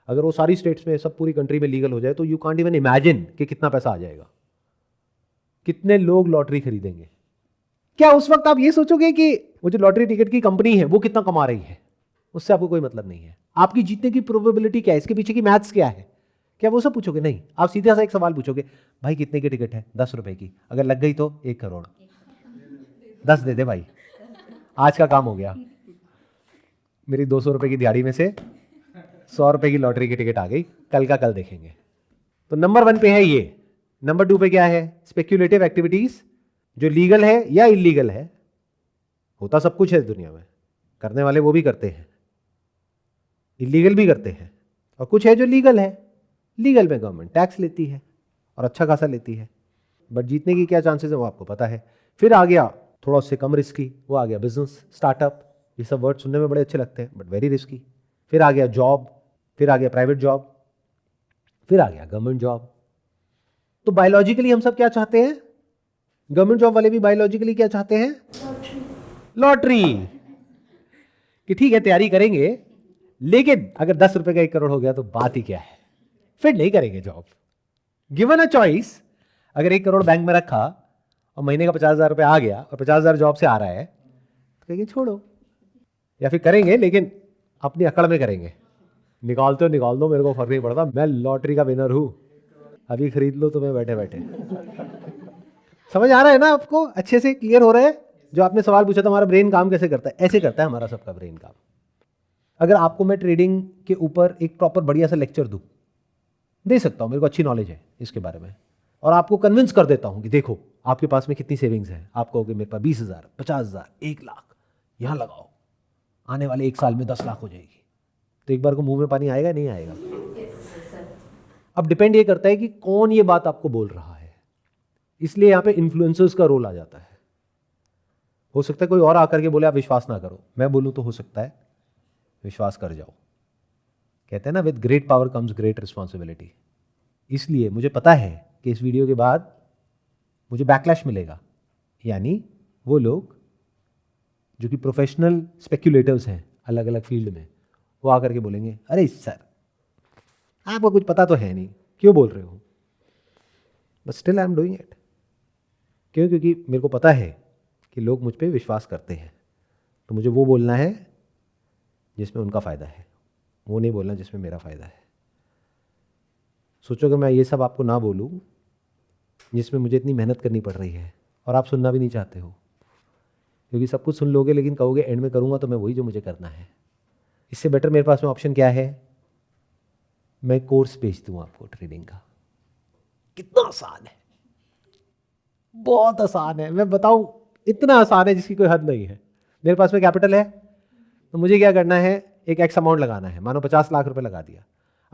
अगर वो सारी स्टेट्स में, सब पूरी कंट्री में लीगल हो जाए तो यू कांट इवन इमेजिन कि कितना पैसा आ जाएगा, कितने लोग लॉटरी खरीदेंगे। क्या उस वक्त आप ये सोचोगे कि वो जो लॉटरी टिकट की कंपनी है वो कितना कमा रही है? उससे आपको कोई मतलब नहीं है। आपकी जीतने की प्रोबेबिलिटी क्या है, इसके पीछे की मैथ्स क्या है, क्या वो सब पूछोगे? नहीं, आप सीधा सा एक सवाल पूछोगे, भाई कितने की टिकट है? 10 रुपए की, अगर लग गई तो 1 करोड़, 10 दे दे भाई, आज का काम हो गया। मेरी 200 रुपए की दिहाड़ी में से 100 रुपए की लॉटरी की टिकट आ गई, कल का कल देखेंगे। तो नंबर 1 पे है ये। नंबर 2 पे क्या है? स्पेक्यूलेटिव एक्टिविटीज, जो लीगल है या इलीगल है। होता सब कुछ है इस दुनिया में, करने वाले वो भी करते हैं, इलीगल भी करते हैं, और कुछ है जो लीगल है। लीगल में गवर्नमेंट टैक्स लेती है और अच्छा खासा लेती है, बट जीतने की क्या चांसेस है वो आपको पता है। फिर आ गया थोड़ा उससे कम रिस्की, वो आ गया बिजनेस, स्टार्टअप। ये सब वर्ड सुनने में बड़े अच्छे लगते हैं बट वेरी रिस्की। फिर आ गया जॉब, फिर आ गया प्राइवेट जॉब, फिर आ गया गवर्नमेंट जॉब। तो बायोलॉजिकली हम सब क्या चाहते हैं? गवर्नमेंट जॉब वाले भी बायोलॉजिकली क्या चाहते हैं? लॉटरी। कि ठीक है तैयारी करेंगे, लेकिन अगर 10 रुपए का 1 करोड़ हो गया तो बात ही क्या है, फिर नहीं करेंगे जॉब। गिवन अ चॉइस, अगर 1 करोड़ बैंक में रखा और महीने का 50,000 रुपए आ गया और 50,000 जॉब से आ रहा है, तो कहेंगे छोड़ो, या फिर करेंगे लेकिन अपनी अकड़ में करेंगे, निकालते हो निकाल दो, मेरे को फर्क नहीं पड़ता, मैं लॉटरी का विनर हूं, अभी खरीद लो तुम्हें बैठे बैठे। समझ आ रहा है ना आपको? अच्छे से क्लियर हो रहा है? जो आपने सवाल पूछा था हमारा ब्रेन काम कैसे करता है, ऐसे करता है हमारा सबका ब्रेन काम। अगर आपको मैं ट्रेडिंग के ऊपर एक प्रॉपर बढ़िया सा लेक्चर दूं, दे सकता हूं, मेरे को अच्छी नॉलेज है इसके बारे में, और आपको कन्विंस कर देता हूं कि देखो आपके पास में कितनी सेविंग्स है, आप कहोगे मेरे पास 20,000, 50,000, 1 लाख, यहां लगाओ, आने वाले 1 साल में 10 लाख हो जाएगी, तो एक बार को मुंह में पानी आएगा नहीं आएगा? अब डिपेंड ये करता है कि कौन ये बात आपको बोल रहा है, इसलिए यहां पे इन्फ्लुएंसर्स का रोल आ जाता है। हो सकता है कोई और आकर के बोले आप विश्वास ना करो, मैं बोलूं तो हो सकता है विश्वास कर जाओ। कहते हैं ना, with great power comes great responsibility. इसलिए मुझे पता है कि इस वीडियो के बाद मुझे बैकलैश मिलेगा, यानी वो लोग जो कि प्रोफेशनल स्पेक्यूलेटर्स हैं अलग अलग फील्ड में, वो आकर के बोलेंगे अरे सर आपको कुछ पता तो है नहीं, क्यों बोल रहे हो? But still I am doing it. क्यों? क्योंकि मेरे को पता है कि लोग मुझ पर विश्वास करते हैं, तो मुझे वो बोलना है जिसमें उनका फ़ायदा है, वो नहीं बोलना जिसमें मेरा फ़ायदा है। सोचो कि मैं ये सब आपको ना बोलूं जिसमें मुझे इतनी मेहनत करनी पड़ रही है और आप सुनना भी नहीं चाहते हो, क्योंकि सब कुछ सुन लोगे लेकिन कहोगे एंड में करूँगा तो मैं वही जो मुझे करना है। इससे बेटर मेरे पास में ऑप्शन क्या है? मैं कोर्स बेच दूँ आपको ट्रेडिंग का। कितना आसान है, बहुत आसान है, मैं बताऊँ इतना आसान है जिसकी कोई हद नहीं है। मेरे पास में कैपिटल है तो मुझे क्या करना है, एक एक्स अमाउंट लगाना है, मानो 50 लाख रुपए लगा दिया।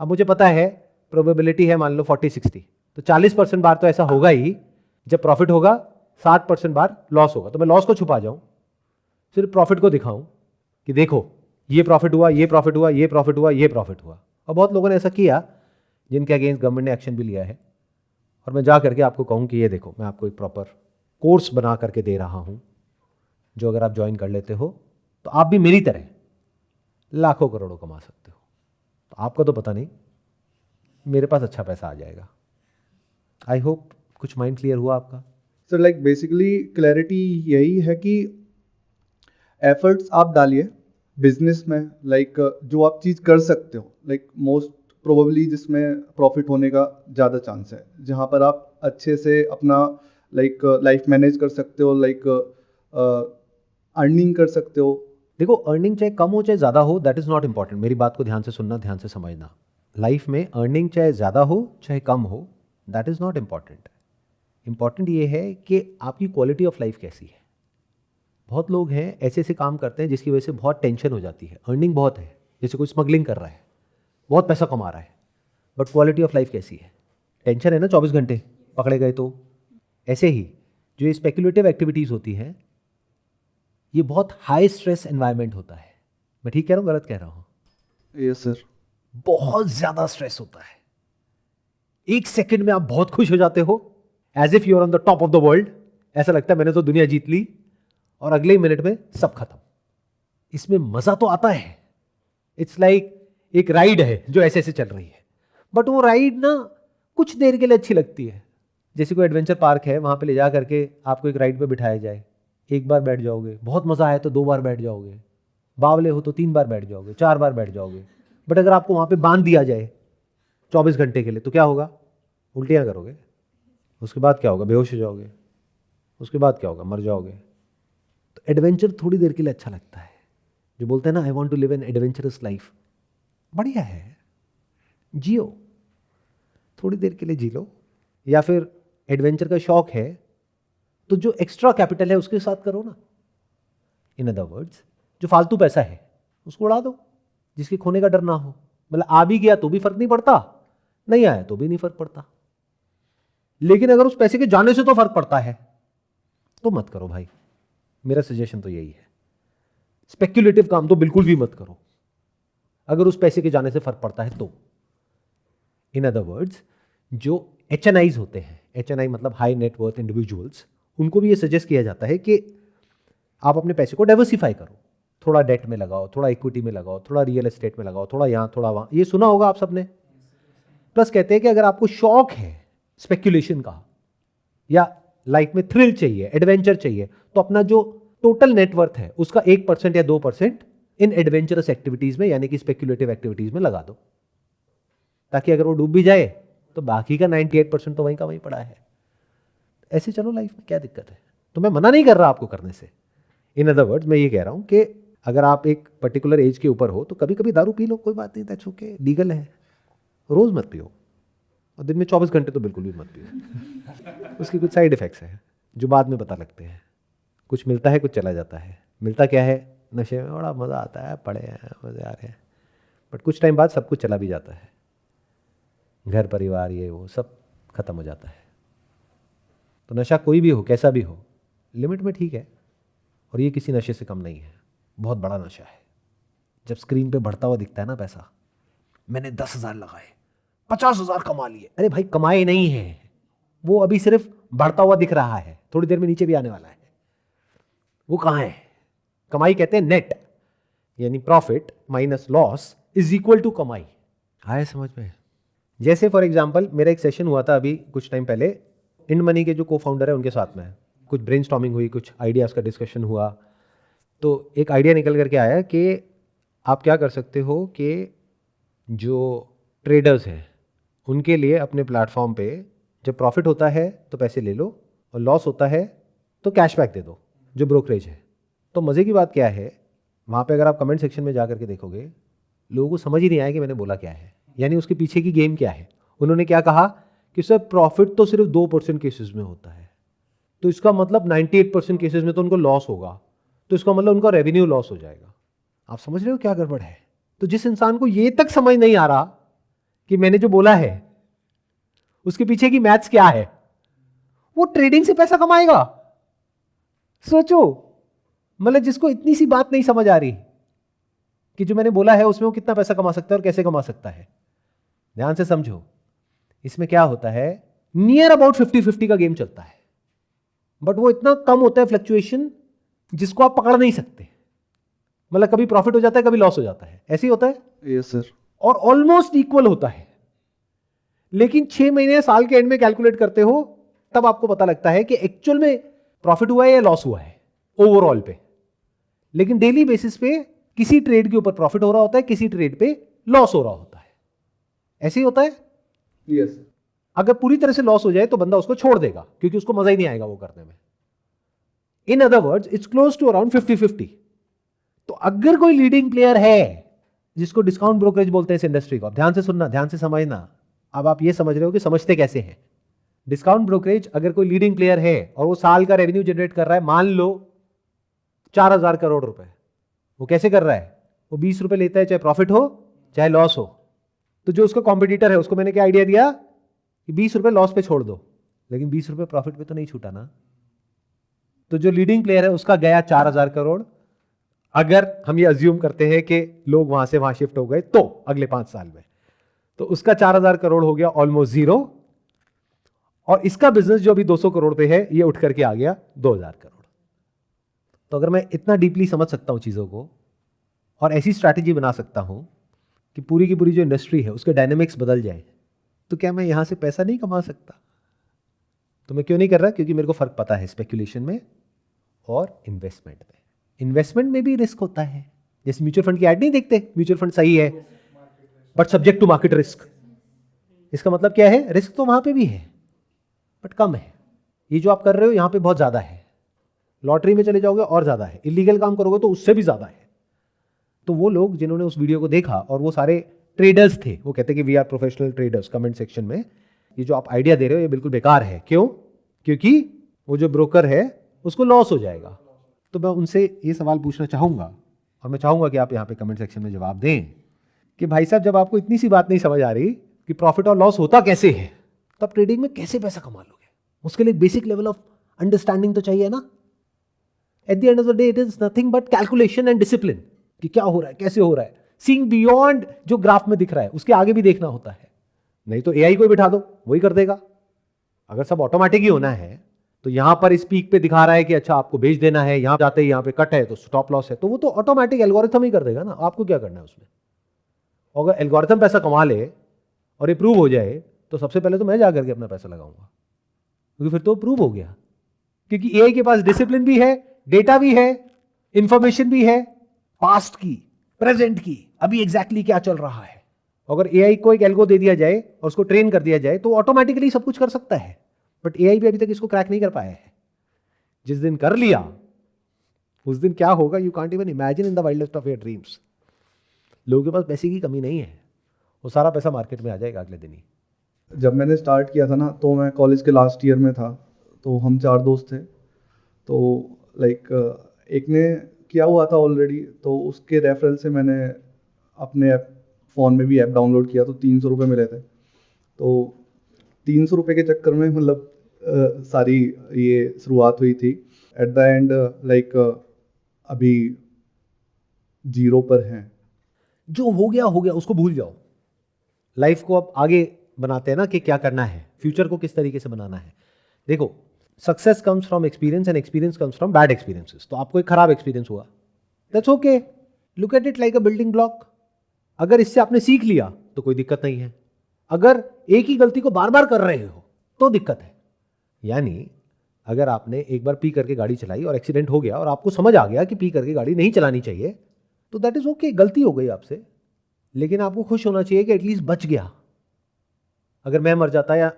अब मुझे पता है प्रोबेबिलिटी है मान लो 40-60, तो 40% बार तो ऐसा होगा ही जब प्रॉफिट होगा, 60% बार लॉस होगा। तो मैं लॉस को छुपा जाऊं, सिर्फ प्रॉफिट को दिखाऊं कि देखो ये प्रॉफिट हुआ, ये प्रॉफिट हुआ, ये प्रॉफिट हुआ, ये प्रॉफिट हुआ। और बहुत लोगों ने ऐसा किया जिनके अगेंस्ट गवर्नमेंट ने एक्शन भी लिया है, और मैं जा करके आपको कहूँ कि ये देखो मैं आपको एक प्रॉपर कोर्स बना करके दे रहा हूँ, जो अगर आप ज्वाइन कर लेते हो तो आप भी मेरी तरह लाखों करोड़ों कमा सकते हो। तो आपका तो पता नहीं, मेरे पास अच्छा पैसा आ जाएगा। आई होप कुछ माइंड क्लियर हुआ आपका। सर लाइक बेसिकली क्लैरिटी यही है कि एफर्ट्स आप डालिए बिजनेस में, लाइक जो आप चीज़ कर सकते हो, लाइक मोस्ट प्रोबेबली जिसमें प्रॉफिट होने का ज़्यादा चांस है, जहाँ पर आप अच्छे से अपना लाइक लाइफ मैनेज कर सकते हो, लाइक अर्निंग कर सकते हो। देखो अर्निंग चाहे कम हो चाहे ज़्यादा हो, दैट इज़ नॉट इंपॉर्टेंट। मेरी बात को ध्यान से सुनना, ध्यान से समझना। लाइफ में अर्निंग चाहे ज़्यादा हो चाहे कम हो, that is not important. Important ये है कि आपकी क्वालिटी ऑफ लाइफ कैसी है। बहुत लोग हैं ऐसे ऐसे काम करते हैं जिसकी वजह से बहुत टेंशन हो जाती है, अर्निंग बहुत है, जैसे कोई स्मगलिंग कर रहा है, बहुत पैसा कमा रहा है, बट क्वालिटी ऑफ लाइफ कैसी है? टेंशन है ना 24 घंटे, पकड़े गए तो। ऐसे ही जो ये स्पेकुलेटिव एक्टिविटीज़ होती हैं, ये बहुत हाई स्ट्रेस एनवायरनमेंट होता है। मैं ठीक कह रहा हूँ, गलत कह रहा हूँ? Yes sir. बहुत ज़्यादा स्ट्रेस होता है। एक सेकंड में आप बहुत खुश हो जाते हो, as if you are on the top of the world. ऐसा लगता है मैंने तो दुनिया जीत ली, और अगले ही मिनट में सब खत्म। इसमें मजा तो आता है, इट्स लाइक एक राइड है जो ऐसे ऐसे चल रही है, बट वो राइड ना कुछ देर के लिए अच्छी लगती है। जैसे कोई एडवेंचर पार्क है, वहां पे ले जा करके आपको एक राइड पे बिठाया जाए, एक बार बैठ जाओगे, बहुत मजा आया तो 2 बार बैठ जाओगे, बावले हो तो 3 बार बैठ जाओगे, 4 बार बैठ जाओगे। बट अगर आपको वहां पे बांध दिया जाए 24 घंटे के लिए, तो क्या होगा? उल्टियां करोगे, उसके बाद क्या होगा? बेहोश हो जाओगे, उसके बाद क्या होगा? मर जाओगे। तो एडवेंचर थोड़ी देर के लिए अच्छा लगता है। जो बोलते हैं ना, I want to live an adventurous life, बढ़िया है, जियो, थोड़ी देर के लिए जी लो। या फिर एडवेंचर का शौक है तो जो एक्स्ट्रा कैपिटल है उसके साथ करो ना। इन अदर वर्ड्स, जो फालतू पैसा है उसको उड़ा दो, जिसके खोने का डर ना हो। मतलब आ भी गया तो भी फर्क नहीं पड़ता, नहीं आया तो भी नहीं फर्क पड़ता। लेकिन अगर उस पैसे के जाने से तो फर्क पड़ता है, तो मत करो भाई। मेरा सजेशन तो यही है, स्पेक्युलेटिव काम तो बिल्कुल भी मत करो अगर उस पैसे के जाने से फर्क पड़ता है तो। इन अदर वर्ड्स, जो HNIs होते हैं, HNI मतलब हाई नेटवर्थ इंडिविजुअल्स, उनको भी ये सजेस्ट किया जाता है कि आप अपने पैसे को डाइवर्सिफाई करो। थोड़ा डेट में लगाओ, थोड़ा इक्विटी में लगाओ, थोड़ा रियल एस्टेट में लगाओ, थोड़ा यहाँ थोड़ा वहाँ, ये सुना होगा आप सबने। प्लस कहते हैं कि अगर आपको शौक है स्पेक्युलेशन का, या लाइफ में थ्रिल चाहिए, एडवेंचर चाहिए, तो अपना जो टोटल नेटवर्थ है उसका 1% या 2% इन एडवेंचरस एक्टिविटीज में, यानी कि स्पेक्युलेटिव एक्टिविटीज में लगा दो, ताकि अगर वो डूब भी जाए तो बाकी का 98% तो वहीं का वहीं पड़ा है। ऐसे चलो लाइफ में, क्या दिक्कत है? तो मैं मना नहीं कर रहा आपको करने से। इन अदर वर्ड्स, मैं ये कह रहा हूं कि अगर आप एक पर्टिकुलर एज के ऊपर हो तो कभी कभी दारू पी लो, कोई बात नहीं, दैट्स ओके, लीगल है। रोज मत पियो, और दिन में 24 घंटे तो बिल्कुल भी मत पियो। उसके कुछ साइड इफेक्ट्स हैं जो बाद में पता लगते हैं। कुछ मिलता है, कुछ चला जाता है। मिलता क्या है? नशे में बड़ा मज़ा आता है, पड़े हैं, मज़े आ रहे हैं, बट कुछ टाइम बाद सब कुछ चला भी जाता है। घर परिवार ये वो सब खत्म हो जाता है। तो नशा कोई भी हो, कैसा भी हो, लिमिट में ठीक है, और ये किसी नशे से कम नहीं है, बहुत बड़ा नशा है। जब स्क्रीन पे बढ़ता हुआ दिखता है ना पैसा, मैंने 10,000 लगाए, 50,000 कमा लिए, अरे भाई कमाए नहीं है, वो अभी सिर्फ बढ़ता हुआ दिख रहा है, थोड़ी देर में नीचे भी आने वाला है। वो कहाँ है? कमाई कहते हैं नेट, यानी profit minus loss is equal to कमाई। आया समझ में? जैसे फॉर एग्जांपल मेरा एक सेशन हुआ था अभी कुछ टाइम पहले, इंड मनी के जो को फाउंडर है उनके साथ में, कुछ ब्रेनस्टॉर्मिंग हुई, कुछ आइडियाज़ का डिस्कशन हुआ। तो एक आइडिया निकल करके आया कि आप क्या कर सकते हो कि जो ट्रेडर्स हैं उनके लिए अपने प्लेटफॉर्म पे जब प्रॉफिट होता है तो पैसे ले लो, और लॉस होता है तो कैशबैक दे दो, जो ब्रोकरेज है। तो मज़े की बात क्या है, वहाँ पे अगर आप कमेंट सेक्शन में जा करके देखोगे, लोगों को समझ ही नहीं आया कि मैंने बोला क्या है, यानी उसके पीछे की गेम क्या है। उन्होंने क्या कहा कि सर प्रॉफिट तो सिर्फ 2% केसेस में होता है, तो इसका मतलब 98% केसेस में तो उनको लॉस होगा, तो इसका मतलब उनका रेवेन्यू लॉस हो जाएगा। आप समझ रहे हो क्या गड़बड़ है? तो जिस इंसान को ये तक समझ नहीं आ रहा कि मैंने जो बोला है उसके पीछे की मैथ्स क्या है, वो ट्रेडिंग से पैसा कमाएगा? सोचो, मतलब जिसको इतनी सी बात नहीं समझ आ रही कि जो मैंने बोला है उसमें वो कितना पैसा कमा सकता है और कैसे कमा सकता है। ध्यान से समझो, इसमें क्या होता है, नियर अबाउट 50-50 का गेम चलता है, बट वो इतना कम होता है फ्लक्चुएशन जिसको आप पकड़ नहीं सकते। मतलब कभी प्रॉफिट हो जाता है, कभी लॉस हो जाता है, ऐसे ही होता है। Yes sir. और ऑलमोस्ट इक्वल होता है, लेकिन 6 महीने साल के एंड में कैलकुलेट करते हो तब आपको पता लगता है कि एक्चुअल में प्रॉफिट हुआ है या लॉस हुआ है ओवरऑल पे। लेकिन डेली बेसिस पे किसी ट्रेड के ऊपर प्रॉफिट हो रहा होता है, किसी ट्रेड पे लॉस हो रहा होता है। ऐसे ही होता है। यस। अगर पूरी तरह से लॉस हो जाए तो बंदा उसको छोड़ देगा, क्योंकि उसको मजा ही नहीं आएगा वो करने में। In other words, it's close to around 50-50। तो अगर कोई लीडिंग प्लेयर है जिसको डिस्काउंट ब्रोकरेज बोलते हैं इस इंडस्ट्री को, ध्यान से सुनना, ध्यान से समझना। अब आप ये समझ रहे हो कि समझते कैसे हैं। डिस्काउंट ब्रोकरेज अगर कोई लीडिंग प्लेयर है और वो साल का रेवेन्यू जनरेट कर रहा है, मान लो 4,000 करोड़ रुपए, वो कैसे कर रहा है? वो 20 रुपए लेता है, चाहे प्रॉफिट हो चाहे लॉस हो। तो जो उसका कॉम्पिटिटर है उसको मैंने क्या आइडिया दिया कि 20 रुपए लॉस पे छोड़ दो, लेकिन 20 रुपए प्रॉफिट पे तो नहीं छूटा ना। तो जो लीडिंग प्लेयर है उसका गया 4000 करोड़। अगर हम ये अज्यूम करते हैं कि लोग वहां से वहां शिफ्ट हो गए तो अगले 5 साल में, तो उसका 4000 करोड़ हो गया ऑलमोस्ट जीरो, और इसका बिजनेस जो अभी 200 करोड़ पे है ये उठ करके आ गया 2000 करोड़। तो अगर मैं इतना डीपली समझ सकता हूं चीजों को और ऐसी स्ट्रैटेजी बना सकता हूं कि पूरी की पूरी जो इंडस्ट्री है उसके डायनेमिक्स बदल जाए, तो क्या मैं यहां से पैसा नहीं कमा सकता? तो मैं क्यों नहीं कर रहा? क्योंकि मेरे को फर्क पता है स्पेकुलेशन में और इन्वेस्टमेंट में। इन्वेस्टमेंट में भी रिस्क होता है, जैसे म्यूचुअल फंड की ऐड नहीं देखते, म्यूचुअल फंड सही है but subject to market risk. इसका मतलब क्या है? रिस्क तो वहां पे भी है बट कम है। ये जो आप कर रहे हो यहां पे बहुत ज्यादा है, लॉटरी में चले जाओगे और ज्यादा है, इलीगल काम करोगे तो उससे भी ज्यादा है। तो वो लोग जिन्होंने उस वीडियो को देखा और वो सारे ट्रेडर्स थे, वो कहते कि we are professional traders, comment section में ये जो आप आइडिया दे रहे हो ये बिल्कुल बेकार है। क्यों? क्योंकि वो जो ब्रोकर है उसको लॉस हो जाएगा। तो मैं उनसे ये सवाल पूछना चाहूंगा और मैं चाहूंगा कि आप यहाँ पे कमेंट सेक्शन में जवाब दें कि भाई साहब जब आपको इतनी सी बात नहीं समझ आ रही कि प्रॉफिट और लॉस होता कैसे है, तो आप ट्रेडिंग में कैसे पैसा कमा लोगे? उसके लिए बेसिक लेवल ऑफ अंडरस्टैंडिंग तो चाहिए ना। At the end of the day it is nothing but calculation and discipline कि क्या हो रहा है, कैसे हो रहा है, सीइंग बियॉन्ड जो ग्राफ में दिख रहा है उसके आगे भी देखना होता है। नहीं तो एआई को बिठा दो, वही कर देगा। अगर सब ऑटोमेटिक ही होना है तो यहां पर इस पीक पे दिखा रहा है कि अच्छा आपको बेच देना है, यहां जाते ही यहां पे कट है तो स्टॉप लॉस है, तो वो तो ऑटोमेटिक एल्गोरिथम ही कर देगा ना। आपको क्या करना है उसमें? अगर एल्गोरिथम पैसा कमा ले और ये प्रूव हो जाए तो सबसे पहले तो मैं जाकर के अपना पैसा लगाऊंगा, क्योंकि फिर तो प्रूव हो गया। क्योंकि एआई के पास डिसिप्लिन भी है, डेटा भी है, इंफॉर्मेशन भी है, पास्ट की, प्रेजेंट की, अभी एग्जैक्टली क्या चल रहा है। अगर एआई को एक एल्गो दे दिया जाए और उसको ट्रेन कर दिया जाए तो ऑटोमेटिकली सब कुछ कर सकता है। बट एआई भी अभी तक इसको क्रैक नहीं कर पाया है। जिस दिन कर लिया उस दिन क्या होगा you can't even imagine in the wildest of your dreams. लोगों के पास पैसे की कमी नहीं है, वो सारा पैसा मार्केट में आ जाएगा अगले दिन ही। जब मैंने स्टार्ट किया था ना तो मैं कॉलेज के लास्ट ईयर में था, तो हम 4 दोस्त थे। तो लाइक एक ने किया हुआ था ऑलरेडी, तो उसके रेफरल से मैंने अपने फ़ोन में भी ऐप डाउनलोड किया, तो 300 रुपये मिले थे। तो 300 रुपये के चक्कर में मतलब सारी ये शुरुआत हुई थी। एट द एंड लाइक अभी 0 पर हैं। जो हो गया उसको भूल जाओ। लाइफ को अब आगे बनाते हैं ना कि क्या करना है, फ्यूचर को किस तरीके से बनाना है। देखो, success comes from experience and experience comes from bad experiences. तो आपको एक खराब एक्सपीरियंस हुआ, that's okay, look at it like a building block. अगर इससे आपने सीख लिया तो कोई दिक्कत नहीं है। अगर एक ही गलती को बार बार कर रहे हो तो दिक्कत है। यानी अगर आपने एक बार पी करके गाड़ी चलाई और एक्सीडेंट हो गया और आपको समझ आ गया कि पी करके गाड़ी नहीं चलानी चाहिए, तो दैट इज ओके, गलती हो गई आपसे, लेकिन आपको खुश होना चाहिए कि एटलीस्ट बच गया। अगर मैं मर जाता या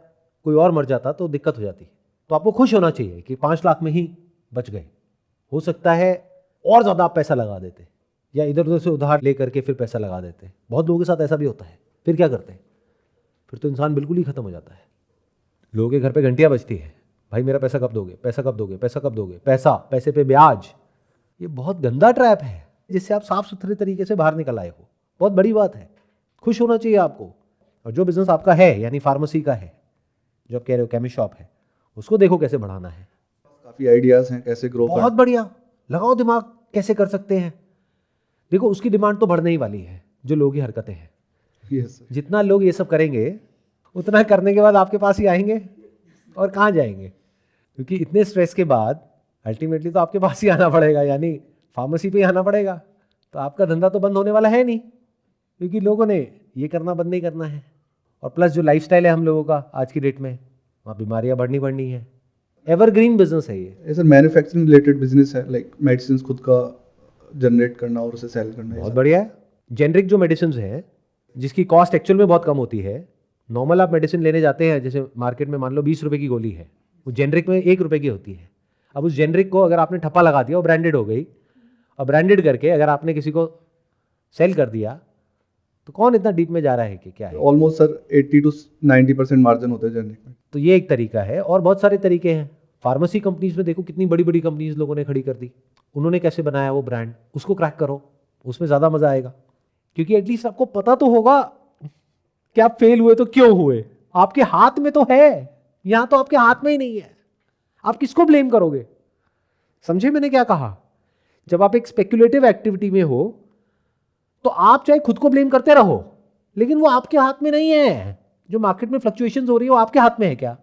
कोई और मर जाता तो दिक्कत हो जाती। तो आपको खुश होना चाहिए कि 5 लाख में ही बच गए। हो सकता है और ज़्यादा आप पैसा लगा देते या इधर उधर से उधार ले करके फिर पैसा लगा देते। बहुत लोगों के साथ ऐसा भी होता है। फिर क्या करते हैं? फिर तो इंसान बिल्कुल ही खत्म हो जाता है। लोगों के घर पे घंटियां बजती है, भाई मेरा पैसा कब दोगे, पैसा कब दोगे, पैसा कब दोगे, पैसा, पैसे पे ब्याज। ये बहुत गंदा ट्रैप है जिससे आप साफ सुथरे तरीके से बाहर निकल आए हो। बहुत बड़ी बात है, खुश होना चाहिए आपको। और जो बिजनेस आपका है, यानी फार्मेसी का है, जो आप कह रहे हो केमिस्ट शॉप है, उसको देखो कैसे बढ़ाना है। काफ़ी आइडियाज़ हैं कैसे ग्रो बहुत बढ़िया, लगाओ दिमाग कैसे कर सकते हैं। देखो, उसकी डिमांड तो बढ़ने ही वाली है जो लोग की हरकतें हैं। Yes sir. जितना लोग ये सब करेंगे उतना करने के बाद आपके पास ही आएंगे और कहाँ जाएंगे, क्योंकि इतने स्ट्रेस के बाद अल्टीमेटली तो आपके पास ही आना पड़ेगा, यानी फार्मेसी पे ही आना पड़ेगा। तो आपका धंधा तो बंद होने वाला है नहीं, क्योंकि लोगों ने ये करना बंद नहीं करना है। और प्लस जो लाइफस्टाइल है हम लोगों का आज की डेट में, वहाँ बीमारियाँ बढ़नी है। एवरग्रीन बिजनेस है ये। सर मैन्युफैक्चरिंग रिलेटेड बिजनेस है, लाइक मेडिसिन खुद का जनरेट करना और उसे सेल करना। बहुत बढ़िया है। जेनरिक जो मेडिसिन है जिसकी कॉस्ट एक्चुअल में बहुत कम होती है, नॉर्मल आप मेडिसिन लेने जाते हैं जैसे मार्केट में मान लो 20 रुपए की गोली है, वो जेनरिक में 1 रुपए की होती है। अब उस जेनरिक को अगर आपने ठप्पा लगा दिया वो ब्रांडेड हो गई, और ब्रांडेड करके अगर आपने किसी को सेल कर दिया तो कौन इतना डीप में जा रहा है कि क्या है। ऑलमोस्ट सर 80 to 90% मार्जिन होता है जेनरिक में। तो ये एक तरीका है, और बहुत सारे तरीके हैं। फार्मेसी कंपनीज में देखो कितनी बड़ी बड़ी कंपनीज लोगों ने खड़ी कर दी, उन्होंने कैसे बनाया वो ब्रांड, उसको क्रैक करो, उसमें ज़्यादा मज़ा आएगा। क्योंकि एटलीस्ट आपको पता तो होगा कि आप फेल हुए तो क्यों हुए, आपके हाथ में तो है, यहां तो आपके हाथ में ही नहीं है, आप किसको ब्लेम करोगे? समझे मैंने क्या कहा? जब आप एक स्पेक्युलेटिव एक्टिविटी में हो तो आप चाहे खुद को ब्लेम करते रहो, लेकिन वो आपके हाथ में नहीं है। जो मार्केट में फ्लक्चुएशंस हो रही है वो आपके हाथ में है क्या?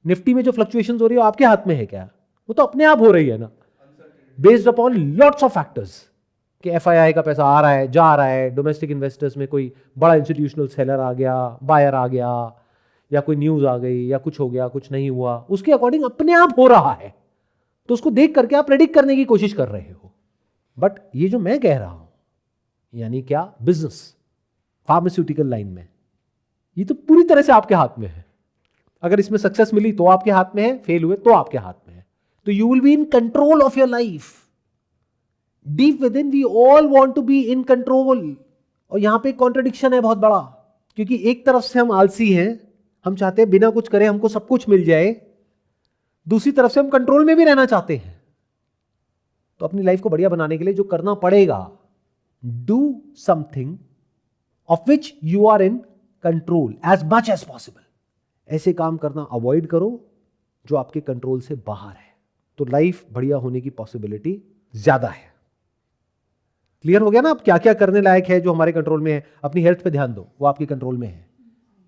निफ्टी में जो फ्लक्चुएशंस हो रही है वो आपके हाथ में है क्या? वो तो अपने आप हो रही है ना, based upon lots of factors, कि एफआईआई का पैसा आ रहा है, जा रहा है, डोमेस्टिक इन्वेस्टर्स में कोई बड़ा इंस्टीट्यूशनल सेलर आ गया, बायर आ गया, या कोई न्यूज आ गई, या कुछ हो गया, कुछ नहीं हुआ, उसके अकॉर्डिंग अपने आप हो रहा है। तो उसको देख करके आप प्रेडिक्ट करने की कोशिश कर रहे हो। बट ये जो मैं कह रहा हूं, यानी क्या, बिजनेस, फार्मास्यूटिकल लाइन में, ये तो पूरी तरह से आपके हाथ में है। अगर इसमें सक्सेस मिली तो आपके हाथ में है, फेल हुए तो आपके हाथ में है। तो you will be in control of your life. Deep within we all want to be in control. और यहां पे कॉन्ट्रडिक्शन है बहुत बड़ा, क्योंकि एक तरफ से हम आलसी हैं, हम चाहते हैं बिना कुछ करे हमको सब कुछ मिल जाए, दूसरी तरफ से हम कंट्रोल में भी रहना चाहते हैं। तो अपनी लाइफ को बढ़िया बनाने के लिए जो करना पड़ेगा, do something of which you are in control as much as possible. ऐसे काम करना अवॉइड करो जो आपके कंट्रोल से बाहर है, तो लाइफ बढ़िया होने की पॉसिबिलिटी ज्यादा है। क्लियर हो गया ना? अब क्या क्या करने लायक है जो हमारे कंट्रोल में है? अपनी हेल्थ पे ध्यान दो, वो आपके कंट्रोल में है।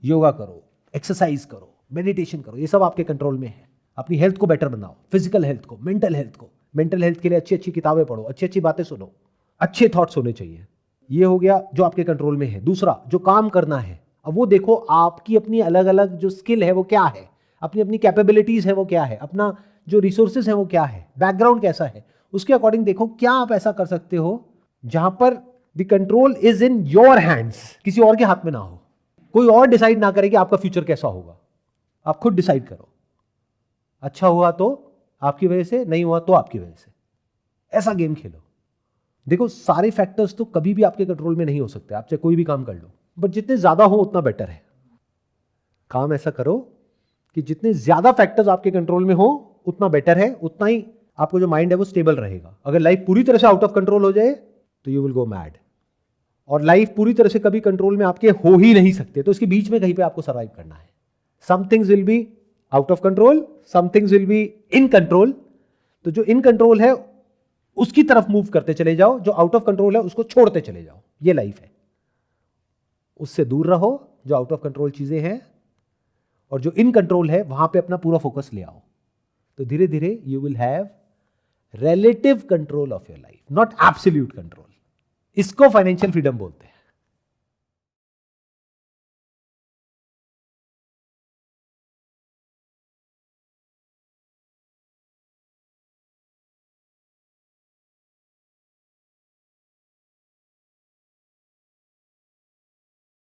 योगा करो, एक्सरसाइज करो, मेडिटेशन करो, ये सब आपके कंट्रोल में है। अपनी हेल्थ को बेटर बनाओ, फिजिकल हेल्थ को, मेंटल हेल्थ को। मेंटल हेल्थ के लिए अच्छी अच्छी किताबें पढ़ो, अच्छी अच्छी बातें सुनो, अच्छे थॉट्स होने चाहिए। ये हो गया जो आपके कंट्रोल में है। दूसरा, जो काम करना है, अब वो देखो आपकी अपनी अलग अलग जो स्किल है वो क्या है, अपनी अपनी कैपेबिलिटीज है वो क्या है, अपना जो रिसोर्सेज है वो क्या है, बैकग्राउंड कैसा है, उसके अकॉर्डिंग देखो क्या आप ऐसा कर सकते हो जहां पर the control is in your hands, किसी और के हाथ में ना हो। कोई और डिसाइड ना करे कि आपका फ्यूचर कैसा होगा, आप खुद डिसाइड करो। अच्छा हुआ तो आपकी वजह से, नहीं हुआ तो आपकी वजह से। ऐसा गेम खेलो। देखो, सारे फैक्टर्स तो कभी भी आपके कंट्रोल में नहीं हो सकते, आप चाहे कोई भी काम कर लो, बट जितने ज्यादा हो उतना बेटर है। काम ऐसा करो कि जितने ज्यादा फैक्टर्स आपके कंट्रोल में हो उतना बेटर है, उतना ही आपको जो माइंड है वो स्टेबल रहेगा। अगर लाइफ पूरी तरह से आउट ऑफ कंट्रोल हो जाए तो यू विल गो मैड। और लाइफ पूरी तरह से कभी कंट्रोल में आपके हो ही नहीं सकते, तो इसके बीच में कहीं पे आपको सर्वाइव करना है। Some things will be out of control, some things will be in control. तो जो इन कंट्रोल है उसकी तरफ मूव करते चले जाओ, जो आउट ऑफ कंट्रोल है उसको छोड़ते चले जाओ। ये लाइफ है। उससे दूर रहो जो आउट ऑफ कंट्रोल चीजें हैं, और जो इन कंट्रोल है वहां पे अपना पूरा फोकस ले आओ। तो धीरे धीरे you will have relative control of your life, not absolute control. इसको फाइनेंशियल फ्रीडम बोलते हैं।